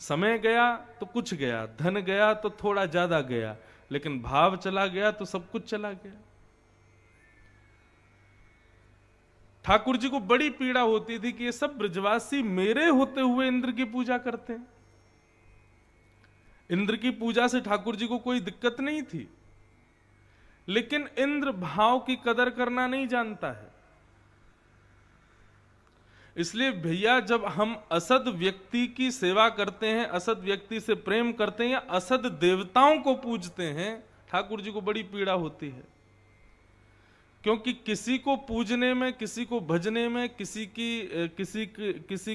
समय गया तो कुछ गया, धन गया तो थोड़ा ज्यादा गया, लेकिन भाव चला गया तो सब कुछ चला गया। ठाकुर जी को बड़ी पीड़ा होती थी कि ये सब ब्रजवासी मेरे होते हुए इंद्र की पूजा करते हैं। इंद्र की पूजा से ठाकुर जी को कोई दिक्कत नहीं थी, लेकिन इंद्र भाव की कदर करना नहीं जानता है। इसलिए भैया, जब हम असद व्यक्ति की सेवा करते हैं, असद व्यक्ति से प्रेम करते हैं या असद देवताओं को पूजते हैं, ठाकुर जी को बड़ी पीड़ा होती है। क्योंकि किसी को पूजने में, किसी को भजने में, किसी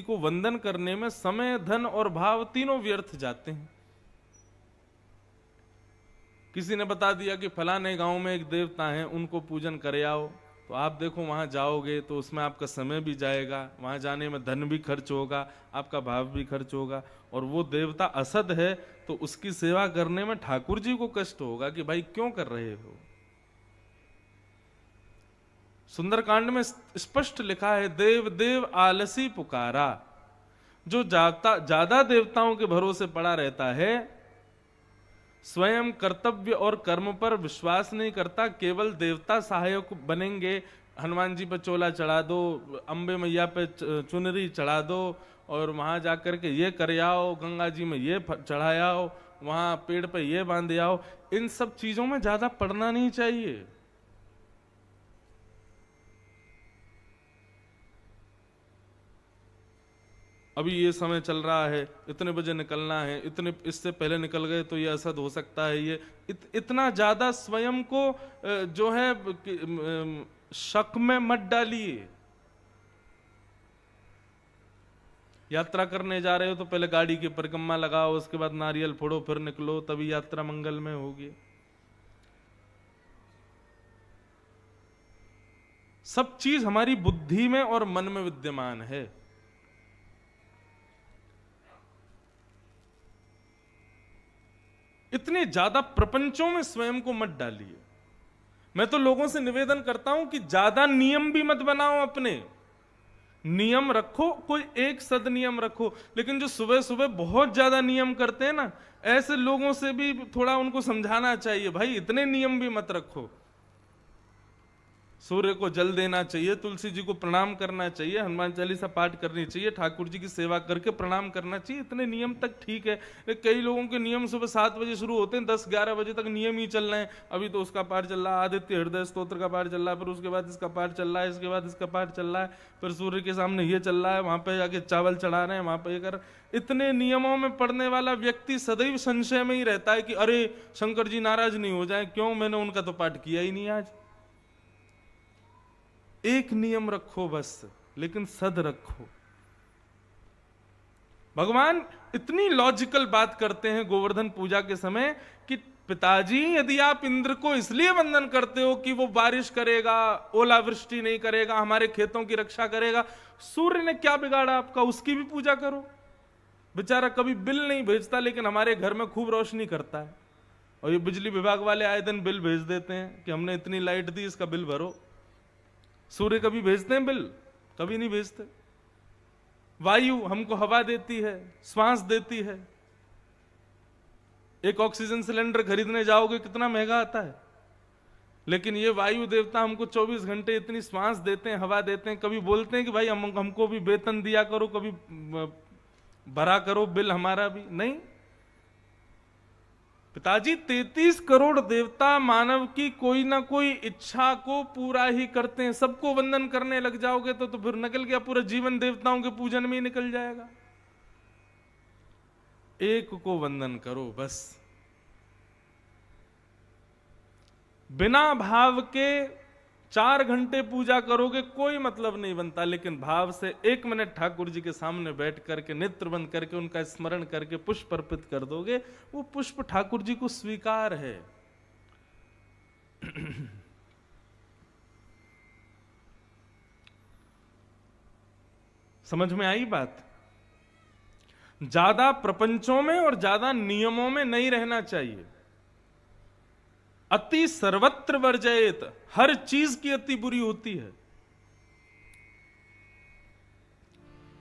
को वंदन करने में समय, धन और भाव तीनों व्यर्थ जाते हैं। किसी ने बता दिया कि फलाने गांव में एक देवता हैं, उनको पूजन करे आओ, तो आप देखो वहां जाओगे तो उसमें आपका समय भी जाएगा, वहां जाने में धन भी खर्च होगा, आपका भाव भी खर्च होगा, और वो देवता असद है तो उसकी सेवा करने में ठाकुर जी को कष्ट होगा कि भाई क्यों कर रहे हो। सुंदरकांड में स्पष्ट लिखा है, देव देव आलसी पुकारा। जो ज्यादा देवताओं के भरोसे पड़ा रहता है, स्वयं कर्तव्य और कर्म पर विश्वास नहीं करता, केवल देवता सहायक बनेंगे, हनुमान जी पर चोला चढ़ा दो, अंबे मैया पे चुनरी चढ़ा दो, और वहां जाकर के ये कर आओ, गंगा जी में ये चढ़ाओ, वहां पेड़ पे ये बांध आओ, इन सब चीजों में ज्यादा पड़ना नहीं चाहिए। अभी ये समय चल रहा है, इतने बजे निकलना है, इतने इससे पहले निकल गए तो ये असद हो सकता है, ये इतना ज्यादा स्वयं को जो है शक में मत डालिए। यात्रा करने जा रहे हो तो पहले गाड़ी की परिक्रमा लगाओ, उसके बाद नारियल फोड़ो, फिर निकलो, तभी यात्रा मंगलमय होगी। सब चीज हमारी बुद्धि में और मन में विद्यमान है। इतने ज्यादा प्रपंचों में स्वयं को मत डालिए। मैं तो लोगों से निवेदन करता हूं कि ज्यादा नियम भी मत बनाओ, अपने नियम रखो, कोई एक सद नियम रखो, लेकिन जो सुबह सुबह बहुत ज्यादा नियम करते हैं ना, ऐसे लोगों से भी थोड़ा उनको समझाना चाहिए, भाई इतने नियम भी मत रखो। सूर्य को जल देना चाहिए, तुलसी जी को प्रणाम करना चाहिए, हनुमान चालीसा पाठ करनी चाहिए, ठाकुर जी की सेवा करके प्रणाम करना चाहिए, इतने नियम तक ठीक है। कई लोगों के नियम सुबह 7 बजे शुरू होते हैं, 10-11 बजे तक नियम ही चल रहे हैं। अभी तो उसका पाठ चल रहा है, आदित्य हृदय स्तोत्र का पाठ चल रहा है, फिर उसके बाद इसका पाठ चल रहा है, इसके बाद इसका पाठ चल रहा है, फिर सूर्य के सामने ये चल रहा है, वहां पर जाके चावल चढ़ा रहे हैं, वहां पर ये कर। इतने नियमों में पढ़ने वाला व्यक्ति सदैव संशय में ही रहता है कि अरे शंकर जी नाराज नहीं हो जाए, क्यों, मैंने उनका तो पाठ किया ही नहीं आज। एक नियम रखो बस, लेकिन सद रखो। भगवान इतनी लॉजिकल बात करते हैं गोवर्धन पूजा के समय कि पिताजी, यदि आप इंद्र को इसलिए वंदन करते हो कि वो बारिश करेगा, ओलावृष्टि नहीं करेगा, हमारे खेतों की रक्षा करेगा, सूर्य ने क्या बिगाड़ा आपका, उसकी भी पूजा करो। बेचारा कभी बिल नहीं भेजता, लेकिन हमारे घर में खूब रोशनी करता है। और ये बिजली विभाग वाले आए दिन बिल भेज देते हैं कि हमने इतनी लाइट दी, इसका बिल भरो। सूर्य कभी भेजते हैं बिल? कभी नहीं भेजते। वायु हमको हवा देती है, श्वास देती है। एक ऑक्सीजन सिलेंडर खरीदने जाओगे कितना महंगा आता है, लेकिन ये वायु देवता हमको 24 घंटे इतनी श्वास देते हैं, हवा देते हैं। कभी बोलते हैं कि भाई हमको भी वेतन दिया करो, कभी भरा करो बिल हमारा भी? नहीं। पिताजी 33 करोड़ देवता मानव की कोई ना कोई इच्छा को पूरा ही करते हैं। सबको वंदन करने लग जाओगे तो फिर निकल गया, पूरा जीवन देवताओं के पूजन में ही निकल जाएगा। एक को वंदन करो बस। बिना भाव के 4 घंटे पूजा करोगे कोई मतलब नहीं बनता, लेकिन भाव से 1 मिनट ठाकुर जी के सामने बैठ करके, नेत्र बंद करके, उनका स्मरण करके पुष्प अर्पित कर दोगे, वो पुष्प ठाकुर जी को स्वीकार है। समझ में आई बात? ज्यादा प्रपंचों में और ज्यादा नियमों में नहीं रहना चाहिए। अति सर्वत्र वर्जयेत, हर चीज की अति बुरी होती है।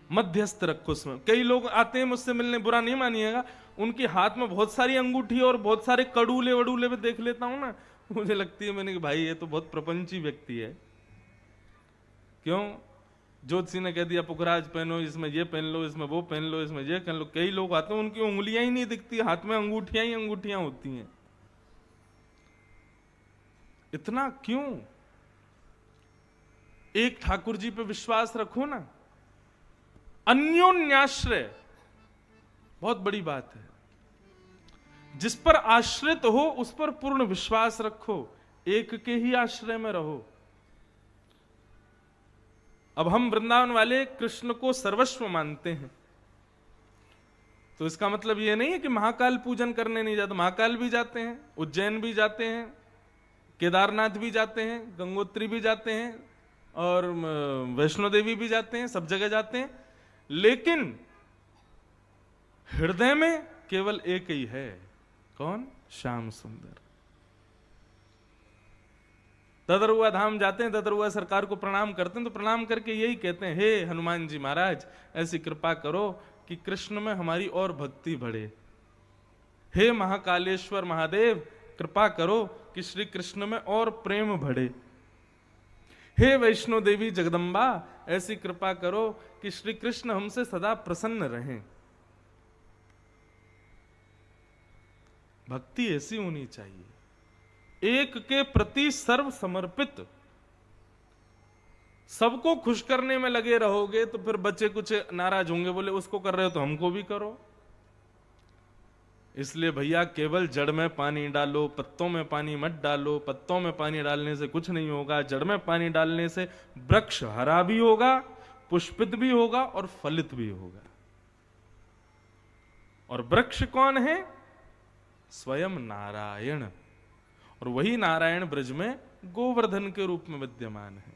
मध्यस्थ रखो उसमें। कई लोग आते हैं मुझसे मिलने, बुरा नहीं मानिएगा, उनके हाथ में बहुत सारी अंगूठी और बहुत सारे कड़ूले वड़ूले में देख लेता हूं ना, मुझे लगती है मैंने कि भाई ये तो बहुत प्रपंची व्यक्ति है। क्यों? ज्योतिषी ने कह दिया पुखराज पहनो, इसमें ये पहन लो, इसमें वो पहन लो, इसमें ये पहन लो। कई लोग आते हैं उनकी उंगलियां ही नहीं दिखती, हाथ में अंगूठियां ही अंगूठियां होती हैं। इतना क्यों? एक ठाकुर जी पे विश्वास रखो ना। अन्योन्याश्रय बहुत बड़ी बात है। जिस पर आश्रित हो उस पर पूर्ण विश्वास रखो, एक के ही आश्रय में रहो। अब हम वृंदावन वाले कृष्ण को सर्वस्व मानते हैं, तो इसका मतलब यह नहीं है कि महाकाल पूजन करने नहीं जाते। महाकाल भी जाते हैं, उज्जैन भी जाते हैं, केदारनाथ भी जाते हैं, गंगोत्री भी जाते हैं, और वैष्णो देवी भी जाते हैं, सब जगह जाते हैं। लेकिन हृदय में केवल एक ही है। कौन? श्याम सुंदर। ददरुआ धाम जाते हैं, ददरुआ सरकार को प्रणाम करते हैं, तो प्रणाम करके यही कहते हैं, हे हनुमान जी महाराज ऐसी कृपा करो कि कृष्ण में हमारी और भक्ति बढ़े। हे महाकालेश्वर महादेव कृपा करो कि श्री कृष्ण में और प्रेम बढ़े। हे वैष्णो देवी जगदम्बा ऐसी कृपा करो कि श्री कृष्ण हमसे सदा प्रसन्न रहें। भक्ति ऐसी होनी चाहिए, एक के प्रति सर्व समर्पित। सबको खुश करने में लगे रहोगे तो फिर बच्चे कुछ नाराज होंगे, बोले उसको कर रहे हो तो हमको भी करो। इसलिए भैया केवल जड़ में पानी डालो, पत्तों में पानी मत डालो। पत्तों में पानी डालने से कुछ नहीं होगा, जड़ में पानी डालने से वृक्ष हरा भी होगा, पुष्पित भी होगा और फलित भी होगा। और वृक्ष कौन है? स्वयं नारायण। और वही नारायण ब्रज में गोवर्धन के रूप में विद्यमान है,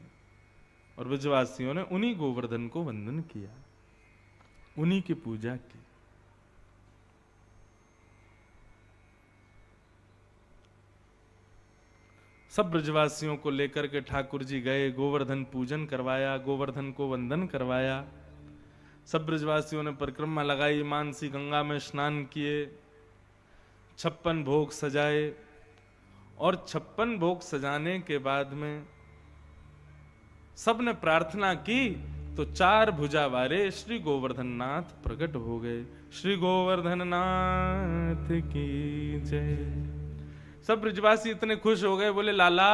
और ब्रजवासियों ने उन्हीं गोवर्धन को वंदन किया, उन्हीं की पूजा की। सब ब्रजवासियों को लेकर के ठाकुर जी गए, गोवर्धन पूजन करवाया, गोवर्धन को वंदन करवाया। सब ब्रजवासियों ने परिक्रमा लगाई, मानसी गंगा में स्नान किए, 56 भोग सजाए। और 56 भोग सजाने के बाद में सबने प्रार्थना की तो 4 भुजा वाले श्री गोवर्धन नाथ प्रकट हो गए। श्री गोवर्धन नाथ की जय। सब ब्रजवासी इतने खुश हो गए, बोले लाला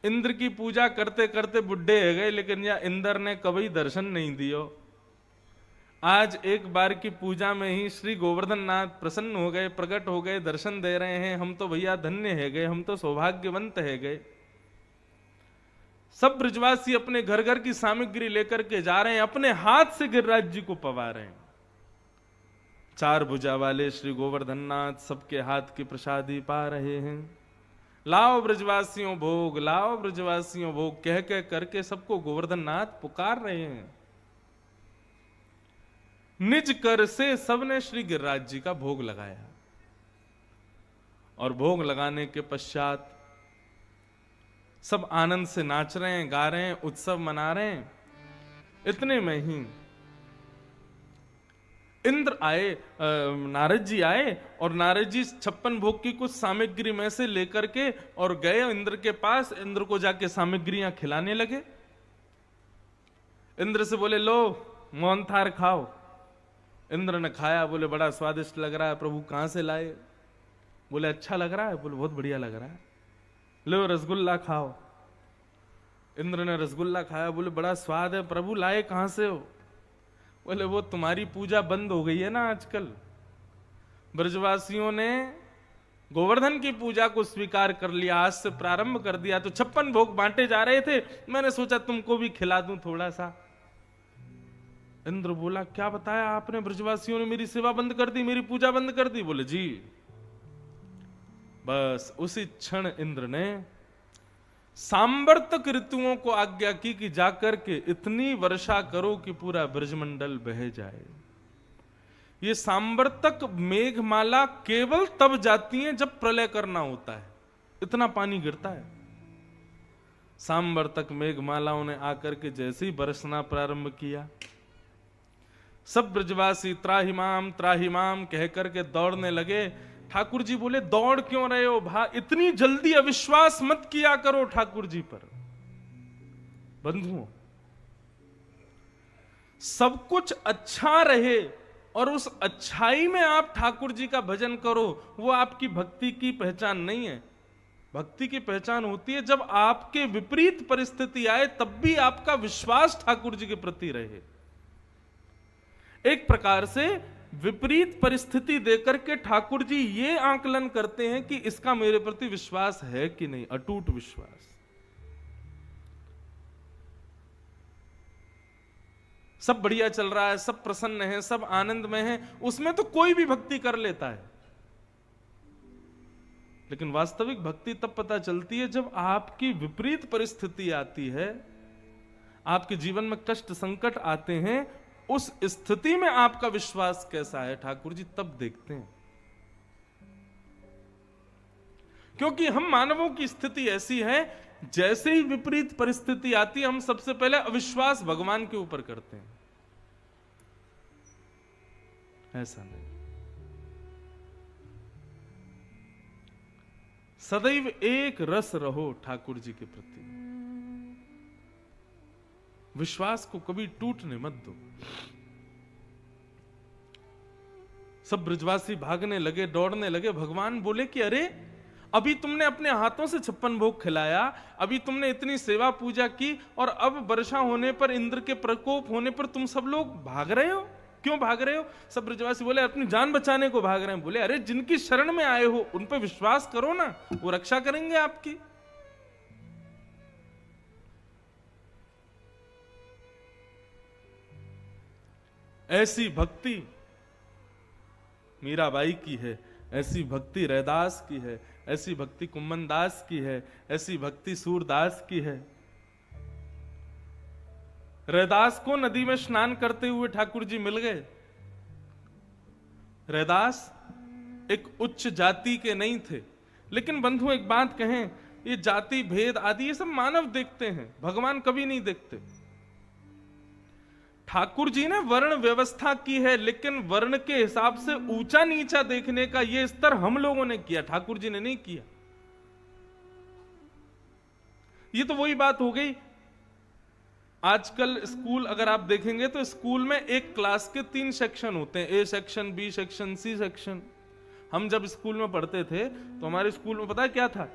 इंद्र की पूजा करते करते बुढ़े हो गए, लेकिन या इंद्र ने कभी दर्शन नहीं दियो। आज एक बार की पूजा में ही श्री गोवर्धन नाथ प्रसन्न हो गए, प्रकट हो गए, दर्शन दे रहे हैं। हम तो भैया धन्य है गए, हम तो सौभाग्यवंत है गए। सब ब्रजवासी अपने घर घर की सामग्री लेकर के जा रहे हैं, अपने हाथ से गिरिराज जी को पवा रहे हैं। 4 भुजा वाले श्री गोवर्धन नाथ सबके हाथ की प्रसादी पा रहे हैं। लाओ ब्रजवासियों भोग, लाओ ब्रजवासियों भोग कह कह करके सबको गोवर्धन नाथ पुकार रहे हैं। निज कर से सबने श्री गिरिराज जी का भोग लगाया, और भोग लगाने के पश्चात सब आनंद से नाच रहे हैं, गा रहे हैं, उत्सव मना रहे हैं। इतने में ही इंद्र आए, नारद जी आए, और नारद जी 56 भोग की कुछ सामग्री में से लेकर के और गए इंद्र के पास। इंद्र को जाके सामग्रियां खिलाने लगे। इंद्र से बोले लो मोहन थार खाओ। इंद्र ने खाया, बोले बड़ा स्वादिष्ट लग रहा है प्रभु, कहां से लाए? बोले अच्छा लग रहा है? बोले बहुत बढ़िया लग रहा है। लो रसगुल्ला खाओ। इंद्र ने रसगुल्ला खाया, बोले बड़ा स्वाद है प्रभु, लाए कहां से हो? बोले वो तुम्हारी पूजा बंद हो गई है ना आजकल। ब्रजवासियों ने गोवर्धन की पूजा को स्वीकार कर लिया, आज से प्रारंभ कर दिया, तो 56 भोग बांटे जा रहे थे, मैंने सोचा तुमको भी खिला दूं थोड़ा सा। इंद्र बोला क्या बताया आपने? ब्रजवासियों ने मेरी सेवा बंद कर दी, मेरी पूजा बंद कर दी? बोले जी। बस उसी क्षण इंद्र ने सांवर्तक ऋतुओं को आज्ञा की कि जाकर के इतनी वर्षा करो कि पूरा ब्रजमंडल बह जाए। ये सांवर्तक मेघमाला केवल तब जाती है जब प्रलय करना होता है, इतना पानी गिरता है। सांवर्तक मेघमालाओं ने आकर के जैसे ही बरसना प्रारंभ किया, सब ब्रजवासी त्राहिमाम कह करके दौड़ने लगे। ठाकुर जी बोले दौड़ क्यों रहे हो भा, इतनी जल्दी अविश्वास मत किया करो ठाकुर जी पर। बंधुओं, सब कुछ अच्छा रहे और उस अच्छाई में आप ठाकुर जी का भजन करो, वो आपकी भक्ति की पहचान नहीं है। भक्ति की पहचान होती है जब आपके विपरीत परिस्थिति आए तब भी आपका विश्वास ठाकुर जी के प्रति रहे। एक प्रकार से विपरीत परिस्थिति देकर के ठाकुर जी ये आकलन करते हैं कि इसका मेरे प्रति विश्वास है कि नहीं, अटूट विश्वास। सब बढ़िया चल रहा है, सब प्रसन्न है, सब आनंद में है, उसमें तो कोई भी भक्ति कर लेता है। लेकिन वास्तविक भक्ति तब पता चलती है जब आपकी विपरीत परिस्थिति आती है, आपके जीवन में कष्ट संकट आते हैं, उस स्थिति में आपका विश्वास कैसा है ठाकुर जी तब देखते हैं। क्योंकि हम मानवों की स्थिति ऐसी है, जैसे ही विपरीत परिस्थिति आती है हम सबसे पहले अविश्वास भगवान के ऊपर करते हैं। ऐसा नहीं, सदैव एक रस रहो ठाकुर जी के प्रति, विश्वास को कभी टूटने मत दो। सब ब्रजवासी भागने लगे, दौड़ने लगे। भगवान बोले कि अरे अभी तुमने अपने हाथों से 56 भोग खिलाया, अभी तुमने इतनी सेवा पूजा की, और अब वर्षा होने पर, इंद्र के प्रकोप होने पर तुम सब लोग भाग रहे हो। क्यों भाग रहे हो? सब ब्रजवासी बोले अपनी जान बचाने को भाग रहे हैं। बोले अरे जिनकी शरण में आए हो उन पर विश्वास करो ना, वो रक्षा करेंगे आपकी। ऐसी भक्ति मीराबाई की है, ऐसी भक्ति रैदास की है, ऐसी भक्ति कुम्मन दास की है, ऐसी भक्ति सूरदास की है। रैदास को नदी में स्नान करते हुए ठाकुर जी मिल गए। रैदास एक उच्च जाति के नहीं थे, लेकिन बंधु एक बात कहें, ये जाति भेद आदि ये सब मानव देखते हैं, भगवान कभी नहीं देखते। ठाकुर जी ने वर्ण व्यवस्था की है, लेकिन वर्ण के हिसाब से ऊंचा नीचा देखने का ये स्तर हम लोगों ने किया, ठाकुर जी ने नहीं किया। ये तो वही बात हो गई, आजकल स्कूल अगर आप देखेंगे तो स्कूल में एक क्लास के 3 सेक्शन होते हैं, A section, B section, C section. हम जब स्कूल में पढ़ते थे तो हमारे स्कूल में पता है क्या था?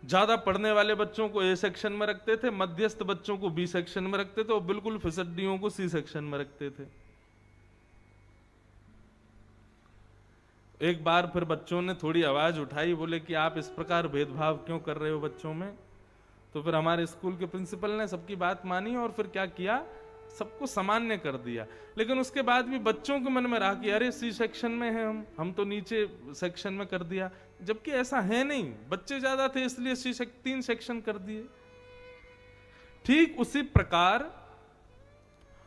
ज्यादा पढ़ने वाले बच्चों को ए सेक्शन में रखते थे, मध्यस्थ बच्चों को बी सेक्शन में रखते थे, और बिल्कुल फिसड्डियों को सी सेक्शन में रखते थे। एक बार फिर बच्चों ने थोड़ी आवाज उठाई, बोले कि आप इस प्रकार भेदभाव क्यों कर रहे हो बच्चों में? तो फिर हमारे स्कूल के प्रिंसिपल ने सबकी बात मानी और फिर क्या किया, सबको सामान्य कर दिया। लेकिन उसके बाद भी बच्चों के मन में रहा कि अरे सी सेक्शन में है हम तो नीचे सेक्शन में कर दिया, जबकि ऐसा है नहीं, बच्चे ज्यादा थे इसलिए 3 सेक्शन कर दिए। ठीक उसी प्रकार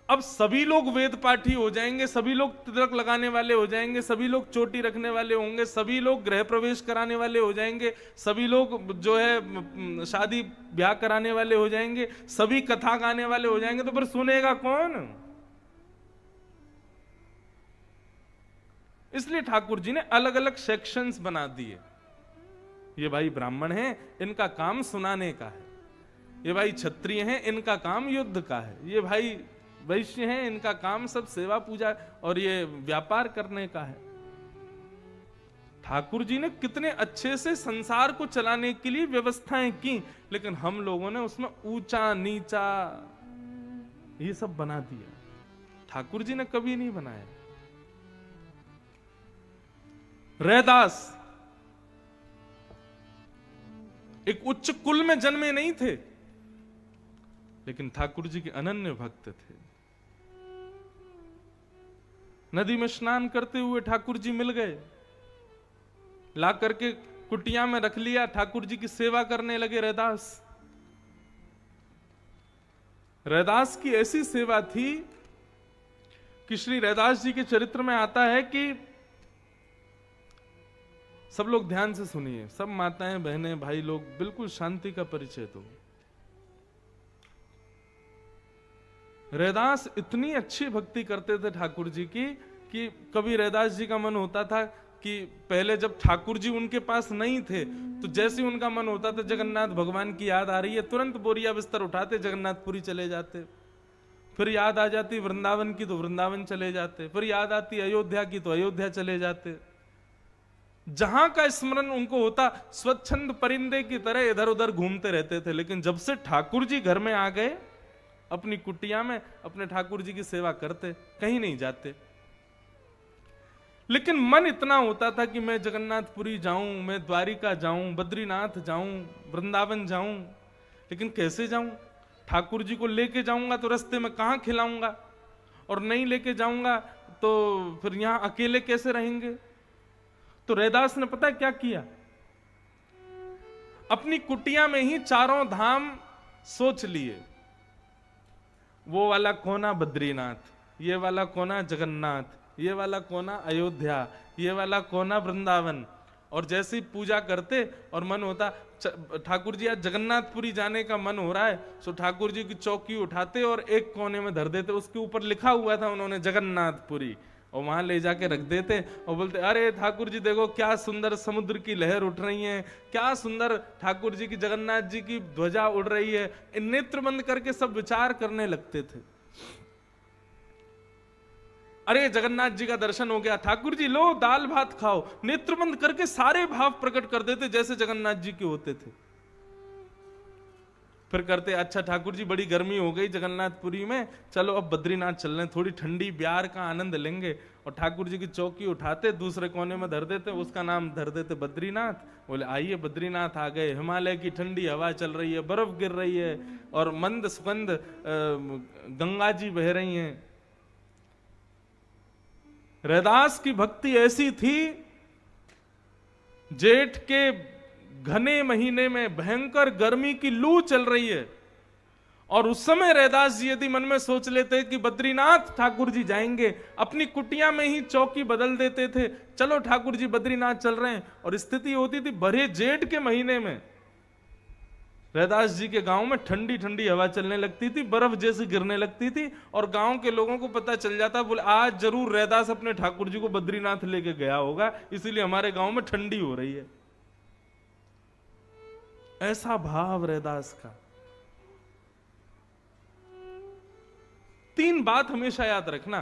अब सभी लोग वेद पाठी हो जाएंगे, सभी लोग तिलक लगाने वाले हो जाएंगे, सभी लोग चोटी रखने वाले होंगे, सभी लोग गृह प्रवेश कराने वाले हो जाएंगे, सभी लोग जो है शादी ब्याह कराने वाले हो जाएंगे, सभी कथा गाने वाले हो जाएंगे, तो फिर सुनेगा कौन? इसलिए ठाकुर जी ने अलग अलग सेक्शंस बना दिए। ये भाई ब्राह्मण हैं, इनका काम सुनाने का है, ये भाई क्षत्रिय हैं, इनका काम युद्ध का है, ये भाई वैश्य हैं, इनका काम सब सेवा पूजा और ये व्यापार करने का है। ठाकुर जी ने कितने अच्छे से संसार को चलाने के लिए व्यवस्थाएं की, लेकिन हम लोगों ने उसमें ऊंचा नीचा ये सब बना दिया। ठाकुर जी ने कभी नहीं बनाया। रैदास एक उच्च कुल में जन्मे नहीं थे, लेकिन ठाकुर जी के अनन्य भक्त थे। नदी में स्नान करते हुए ठाकुर जी मिल गए, ला करके कुटिया में रख लिया, ठाकुर जी की सेवा करने लगे रैदास। रैदास की ऐसी सेवा थी कि श्री रैदास जी के चरित्र में आता है कि सब लोग ध्यान से सुनिए, सब माताएं बहनें भाई लोग, बिल्कुल शांति का परिचय दो। रैदास इतनी अच्छी भक्ति करते थे ठाकुर जी की कि कभी रैदास जी का मन होता था कि पहले जब ठाकुर जी उनके पास नहीं थे तो जैसे ही उनका मन होता था जगन्नाथ भगवान की याद आ रही है, तुरंत बोरिया बिस्तर उठाते जगन्नाथपुरी चले जाते। फिर याद आ जाती वृंदावन की तो वृंदावन चले जाते, फिर याद आती अयोध्या की तो अयोध्या चले जाते। जहां का स्मरण उनको होता स्वच्छंद परिंदे की तरह इधर उधर घूमते रहते थे। लेकिन जब से ठाकुर जी घर में आ गए, अपनी कुटिया में अपने ठाकुर जी की सेवा करते, कहीं नहीं जाते। लेकिन मन इतना होता था कि मैं जगन्नाथपुरी जाऊं, मैं द्वारिका जाऊं, बद्रीनाथ जाऊं, वृंदावन जाऊं। लेकिन कैसे जाऊं? ठाकुर जी को लेके जाऊंगा तो रास्ते में कहां खिलाऊंगा, और नहीं लेके जाऊंगा तो फिर यहां अकेले कैसे रहेंगे। तो रैदास ने पता है क्या किया? अपनी कुटिया में ही चारों धाम सोच लिए। वो वाला कोना बद्रीनाथ, ये वाला कोना जगन्नाथ, ये वाला कोना अयोध्या, ये वाला कोना वृंदावन। और जैसे ही पूजा करते और मन होता ठाकुर जी आज जगन्नाथपुरी जाने का मन हो रहा है, तो ठाकुर जी की चौकी उठाते और एक कोने में धर देते। उसके ऊपर लिखा हुआ था उन्होंने जगन्नाथपुरी, और वहां ले जाके रख देते और बोलते अरे ठाकुर जी देखो क्या सुंदर समुद्र की लहर उठ रही है, क्या सुंदर ठाकुर जी की जगन्नाथ जी की ध्वजा उड़ रही है। नेत्र बंद करके सब विचार करने लगते थे। अरे जगन्नाथ जी का दर्शन हो गया, ठाकुर जी लो दाल भात खाओ। नेत्र बंद करके सारे भाव प्रकट कर देते जैसे जगन्नाथ जी के होते थे। फिर करते अच्छा ठाकुर जी बड़ी गर्मी हो गई जगन्नाथपुरी में, चलो अब बद्रीनाथ चल रहे, थोड़ी ठंडी ब्यार का आनंद लेंगे। और ठाकुर जी की चौकी उठाते दूसरे कोने में धर देते, उसका नाम धर देते बद्रीनाथ। बोले आइए बद्रीनाथ आ गए, हिमालय की ठंडी हवा चल रही है, बर्फ गिर रही है और मंद सुगंध गंगा जी बह रही हैं। रैदास की भक्ति ऐसी थी, जेठ के घने महीने में भयंकर गर्मी की लू चल रही है और उस समय रैदास जी यदि मन में सोच लेते कि बद्रीनाथ ठाकुर जी जाएंगे, अपनी कुटिया में ही चौकी बदल देते थे, चलो ठाकुर जी बद्रीनाथ चल रहे हैं। और स्थिति होती थी भरे जेठ के महीने में रैदास जी के गांव में ठंडी ठंडी हवा चलने लगती थी, बर्फ जैसी गिरने लगती थी और गांव के लोगों को पता चल जाता, बोले आज जरूर रैदास अपने ठाकुर जी को बद्रीनाथ लेके गया होगा, इसीलिए हमारे गांव में ठंडी हो रही है। ऐसा भाव रैदास का। तीन बात हमेशा याद रखना,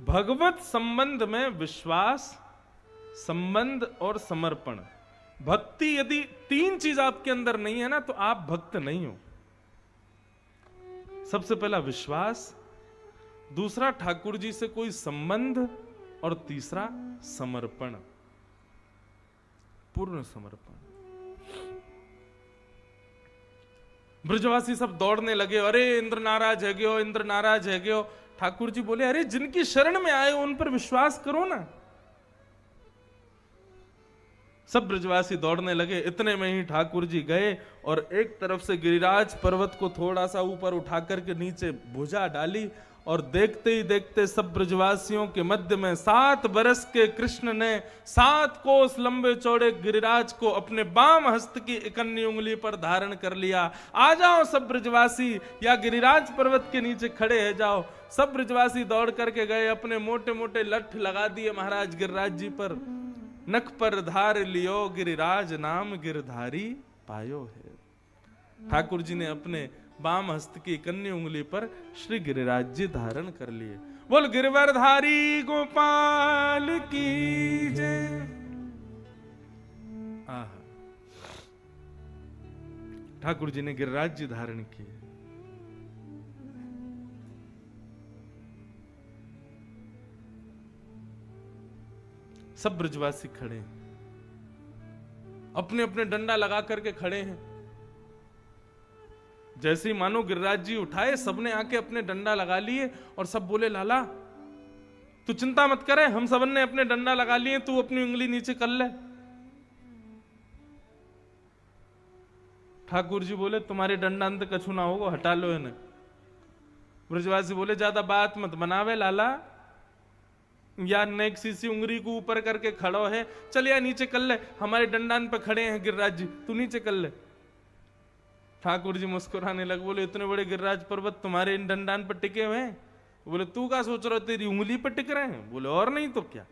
भगवत संबंध में विश्वास, संबंध और समर्पण। भक्ति यदि तीन चीज आपके अंदर नहीं है ना तो आप भक्त नहीं हो। सबसे पहला विश्वास, दूसरा ठाकुर जी से कोई संबंध और तीसरा समर्पण, पूर्ण समर्पण। ब्रजवासी सब दौड़ने लगे, अरे इंद्र नाराज है गयो, इंद्र नाराज है गयो। ठाकुर जी बोले अरे जिनकी शरण में आए उन पर विश्वास करो ना। सब ब्रजवासी दौड़ने लगे। इतने में ही ठाकुर जी गए और एक तरफ से गिरिराज पर्वत को थोड़ा सा ऊपर उठाकर के नीचे भुजा डाली और देखते ही देखते सब ब्रजवासियों के मध्य में 7 बरस के कृष्ण ने 7 कोस लंबे चौड़े गिरिराज को अपने बाम हस्त की इकन्नी उंगली पर धारण कर लिया। आ जाओ सब ब्रजवासी, या गिरिराज पर्वत के नीचे खड़े है जाओ। सब ब्रजवासी दौड़ करके गए, अपने मोटे मोटे लठ लगा दिए महाराज गिरिराज जी पर। नख पर धार लियो गिरिराज नाम गिरधारी पायो है। ठाकुर जी ने अपने बाम हस्त की कन्नी उंगली पर श्री गिरिराज जी धारण कर लिए। बोल गिरवरधारी गोपाल की जय। ठाकुर जी ने गिरिराज जी धारण किए। सब ब्रजवासी खड़े हैं, अपने अपने डंडा लगा करके खड़े हैं। जैसे ही मानो गिरिराज जी उठाए, सबने आके अपने डंडा लगा लिए और सब बोले लाला तू चिंता मत करे, हम सबने अपने डंडा लगा लिए, तू अपनी उंगली नीचे कर ले। ठाकुर जी बोले तुम्हारे डंडा अंत कछु ना होगा, हटा लो इन्हें। ब्रजवासी बोले ज्यादा बात मत बनावे लाला, या नेक सीसी उंगली को ऊपर करके खड़ो है, चल या नीचे कर ले, हमारे डंडान पे खड़े हैं गिरिराज जी, तू नीचे कर ले। ठाकुर जी मुस्कुराने लगे, बोले इतने बड़े गिरिराज पर्वत तुम्हारे इन डंडान पर टिके हुए हैं? बोले तू क्या सोच रहा, तेरी उंगली पर टिक रहे हैं? बोले और नहीं तो क्या।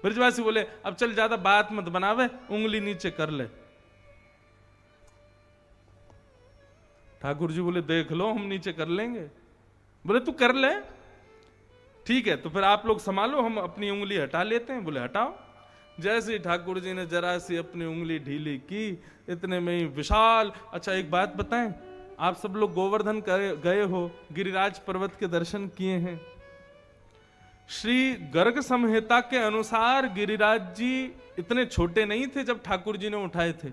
ब्रजवासी बोले अब चल ज्यादा बात मत बनावे, उंगली नीचे कर ले। ठाकुर जी बोले देख लो हम नीचे कर लेंगे। बोले तू कर ले, ठीक है तो फिर आप लोग संभालो, हम अपनी उंगली हटा लेते हैं। बोले हटाओ। जैसे ही ठाकुर जी ने जरा सी अपनी उंगली ढीली की, इतने में ही विशाल। अच्छा एक बात बताएं, आप सब लोग गोवर्धन गए हो, गिरिराज पर्वत के दर्शन किए हैं। श्री गर्ग संहिता के अनुसार गिरिराज जी इतने छोटे नहीं थे जब ठाकुर जी ने उठाए थे।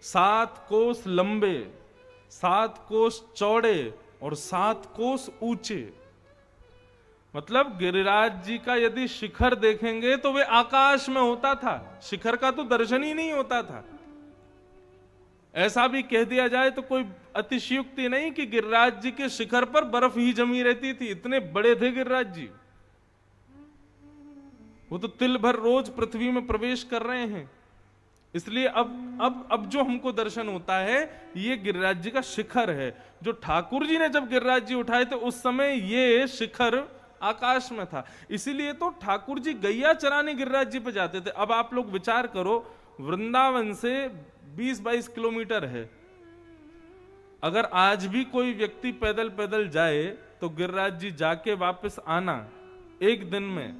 7 कोस लंबे, 7 कोस चौड़े और 7 कोस ऊंचे। मतलब गिरिराज जी का यदि शिखर देखेंगे तो वे आकाश में होता था, शिखर का तो दर्शन ही नहीं होता था। ऐसा भी कह दिया जाए तो कोई अतिशयोक्ति नहीं कि गिरिराज जी के शिखर पर बर्फ ही जमी रहती थी, इतने बड़े थे गिरिराज जी। वो तो तिल भर रोज पृथ्वी में प्रवेश कर रहे हैं। इसलिए अब जो हमको दर्शन होता है ये गिरिराज जी का शिखर है। जो ठाकुर जी ने जब गिरिराज जी उठाए थे उस समय ये शिखर आकाश में था। इसीलिए तो ठाकुर जी गैया चराने गिरिराज जी पे जाते थे। अब आप लोग विचार करो, वृंदावन से 20-22 किलोमीटर है। अगर आज भी कोई व्यक्ति पैदल पैदल जाए तो गिरिराज जी जाके वापस आना एक दिन में,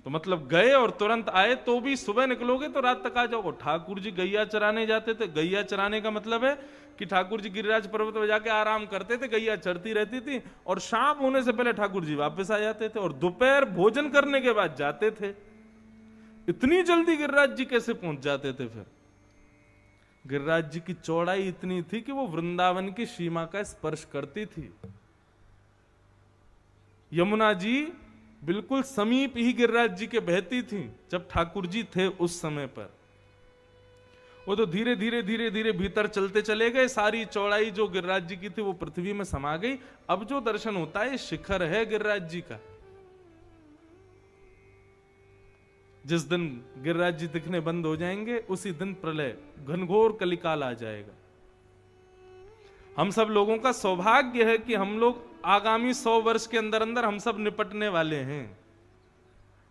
तो मतलब गए और तुरंत आए तो भी सुबह निकलोगे तो रात तक आ जाओगे। ठाकुर जी गैया चराने जाते थे। गैया चराने का मतलब है कि ठाकुर जी गिरिराज पर्वत पर जाके आराम करते थे, गैया चरती रहती थी और शाम होने से पहले ठाकुर जी वापस आ जाते थे और दोपहर भोजन करने के बाद जाते थे। इतनी जल्दी गिरिराज जी कैसे पहुंच जाते थे? फिर गिरिराज जी की चौड़ाई इतनी थी कि वो वृंदावन की सीमा का स्पर्श करती थी। यमुना जी बिल्कुल समीप ही गिरिराज जी के बहती थी जब ठाकुर जी थे उस समय पर। वो तो धीरे धीरे धीरे धीरे भीतर चलते चले गए, सारी चौड़ाई जो गिरिराज जी की थी वो पृथ्वी में समा गई। अब जो दर्शन होता है शिखर है गिरिराज जी का। जिस दिन गिरिराज जी दिखने बंद हो जाएंगे उसी दिन प्रलय घनघोर कलिकाल आ जाएगा। हम सब लोगों का सौभाग्य है कि हम लोग आगामी 100 वर्ष के अंदर अंदर हम सब निपटने वाले हैं।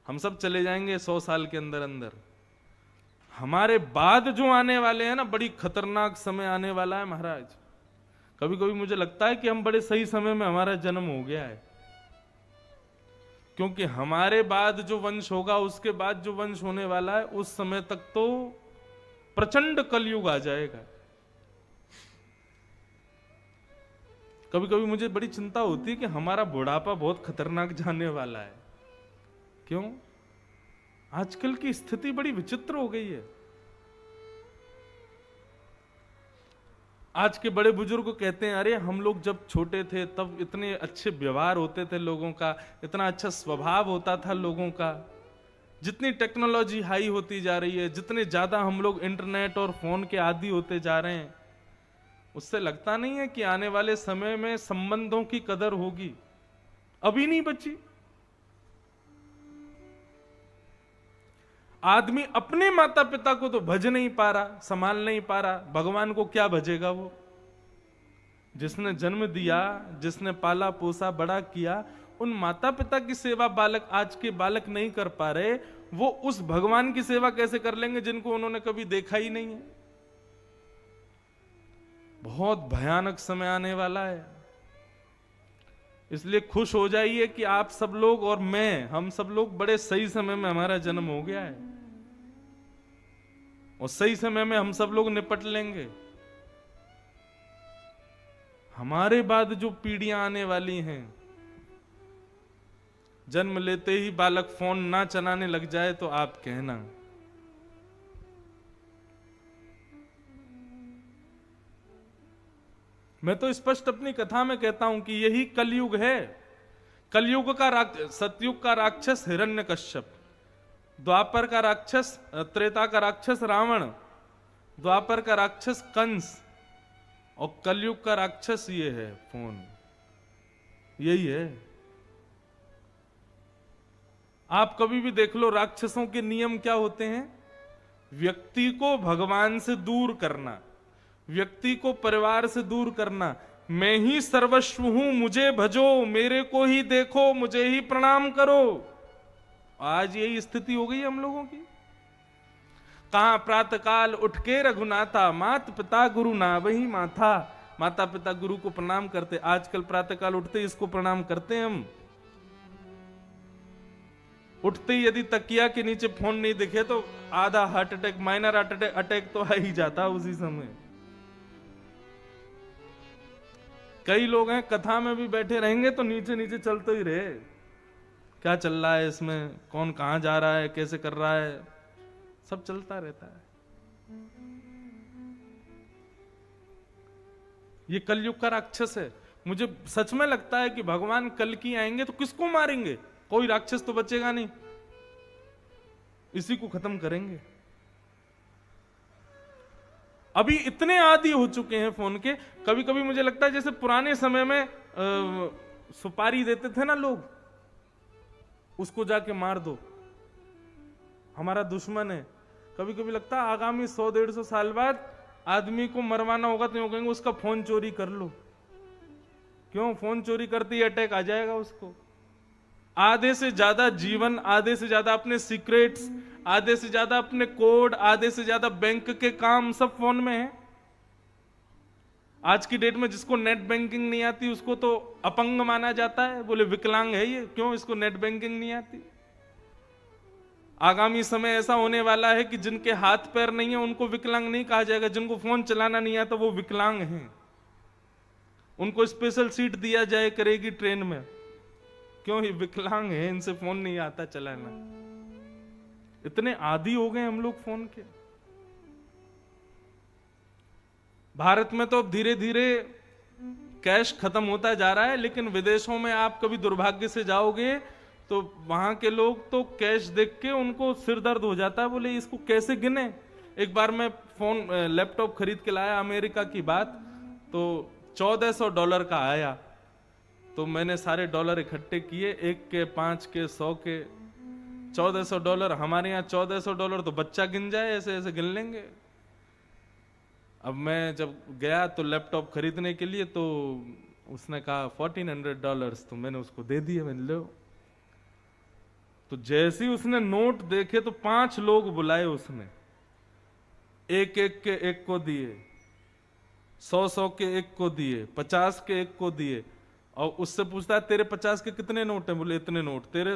हम सब चले जाएंगे 100 साल के अंदर अंदर। हमारे बाद जो आने वाले हैं ना, बड़ी खतरनाक समय आने वाला है महाराज। कभी कभी मुझे लगता है कि हम बड़े सही समय में हमारा जन्म हो गया है, क्योंकि हमारे बाद जो वंश होगा, उसके बाद जो वंश होने वाला है, उस समय तक तो प्रचंड कलयुग आ जाएगा। कभी कभी मुझे बड़ी चिंता होती है कि हमारा बुढ़ापा बहुत खतरनाक जाने वाला है। क्यों? आजकल की स्थिति बड़ी विचित्र हो गई है। आज के बड़े बुजुर्ग कहते हैं अरे हम लोग जब छोटे थे तब इतने अच्छे व्यवहार होते थे लोगों का, इतना अच्छा स्वभाव होता था लोगों का। जितनी टेक्नोलॉजी हाई होती जा रही है, जितने ज्यादा हम लोग इंटरनेट और फोन के आदी होते जा रहे हैं, उससे लगता नहीं है कि आने वाले समय में संबंधों की कदर होगी। अभी नहीं बची। आदमी अपने माता पिता को तो भज नहीं पा रहा, संभाल नहीं पा रहा, भगवान को क्या भजेगा वो? जिसने जन्म दिया, जिसने पाला पोसा बड़ा किया, उन माता पिता की सेवा बालक, आज के बालक नहीं कर पा रहे, वो उस भगवान की सेवा कैसे कर लेंगे जिनको उन्होंने कभी देखा ही नहीं है? बहुत भयानक समय आने वाला है। इसलिए खुश हो जाइए कि आप सब लोग और मैं, हम सब लोग बड़े सही समय में हमारा जन्म हो गया है और सही समय में हम सब लोग निपट लेंगे। हमारे बाद जो पीढ़ियां आने वाली हैं, जन्म लेते ही बालक फोन ना चलाने लग जाए तो आप कहना। मैं तो स्पष्ट अपनी कथा में कहता हूं कि यही कलयुग है। कलयुग का सतयुग का राक्षस हिरण्यकश्यप, द्वापर का राक्षस, त्रेता का राक्षस रावण, द्वापर का राक्षस कंस और कलयुग का राक्षस ये है फोन। यही है। आप कभी भी देख लो राक्षसों के नियम क्या होते हैं। व्यक्ति को भगवान से दूर करना, व्यक्ति को परिवार से दूर करना। मैं ही सर्वस्व हूं, मुझे भजो, मेरे को ही देखो, मुझे ही प्रणाम करो। आज यही स्थिति हो गई हम लोगों की। कहां प्रातःकाल उठ के रघुनाथा, मात पिता गुरु ना वही माथा। माता पिता गुरु को प्रणाम करते, आजकल प्रातःकाल उठते इसको प्रणाम करते हम। उठते ही यदि तकिया के नीचे फोन नहीं दिखे तो आधा heart attack, minor heart attack तो आ ही जाता उसी समय। कई लोग हैं कथा में भी बैठे रहेंगे तो नीचे नीचे चलते ही रहे, क्या चल रहा है इसमें, कौन कहां जा रहा है, कैसे कर रहा है, सब चलता रहता है। ये कलयुग का राक्षस है। मुझे सच में लगता है कि भगवान कल की आएंगे तो किसको मारेंगे? कोई राक्षस तो बचेगा नहीं, इसी को खत्म करेंगे। अभी इतने आदी हो चुके हैं फोन के। कभी कभी मुझे लगता है जैसे पुराने समय में सुपारी देते थे ना लोग, उसको जाके मार दो, हमारा दुश्मन है। कभी कभी लगता है आगामी 100-150 साल बाद आदमी को मरवाना होगा तो यूं कहेंगे उसका फोन चोरी कर लो। क्यों? फोन चोरी करते ही अटैक आ जाएगा उसको। आधे से ज्यादा जीवन, आधे से ज्यादा अपने सीक्रेट्स, आधे से ज्यादा अपने कोड, आधे से ज्यादा बैंक के काम सब फोन में है। आज की डेट में जिसको नेट बैंकिंग नहीं आती उसको तो अपंग माना जाता है, बोले विकलांग है ये, क्यों? इसको नेट बैंकिंग नहीं आती। आगामी समय ऐसा होने वाला है कि जिनके हाथ पैर नहीं है उनको विकलांग नहीं कहा जाएगा, जिनको फोन चलाना नहीं आता वो विकलांग हैं। उनको स्पेशल सीट दिया जाए करेगी ट्रेन में, क्यों? ये विकलांग है, इनसे फोन नहीं आता चलाना। इतने आदी हो गए हम लोग फोन के। भारत में तो अब धीरे धीरे कैश खत्म होता जा रहा है, लेकिन विदेशों में आप कभी दुर्भाग्य से जाओगे तो वहां के लोग तो कैश देख के उनको सिर दर्द हो जाता है, बोले इसको कैसे गिने। एक बार मैं लैपटॉप खरीद के लाया, अमेरिका की बात, तो $1400 का आया। तो मैंने सारे डॉलर इकट्ठे किए, 1 के 5 के 100 के, $1400। हमारे यहाँ $1400 तो बच्चा गिन जाए, ऐसे ऐसे गिन लेंगे। अब मैं जब गया तो लैपटॉप खरीदने के लिए, तो उसने कहा $1400, तो मैंने उसको दे दिए, मैंने लो। तो जैसे ही उसने नोट देखे तो 5 लोग बुलाए उसने, एक एक के एक को दिए, 100 के एक को दिए, 50 के एक को दिए, और उससे पूछता है तेरे 50 के कितने नोट हैं? बोले इतने नोट। तेरे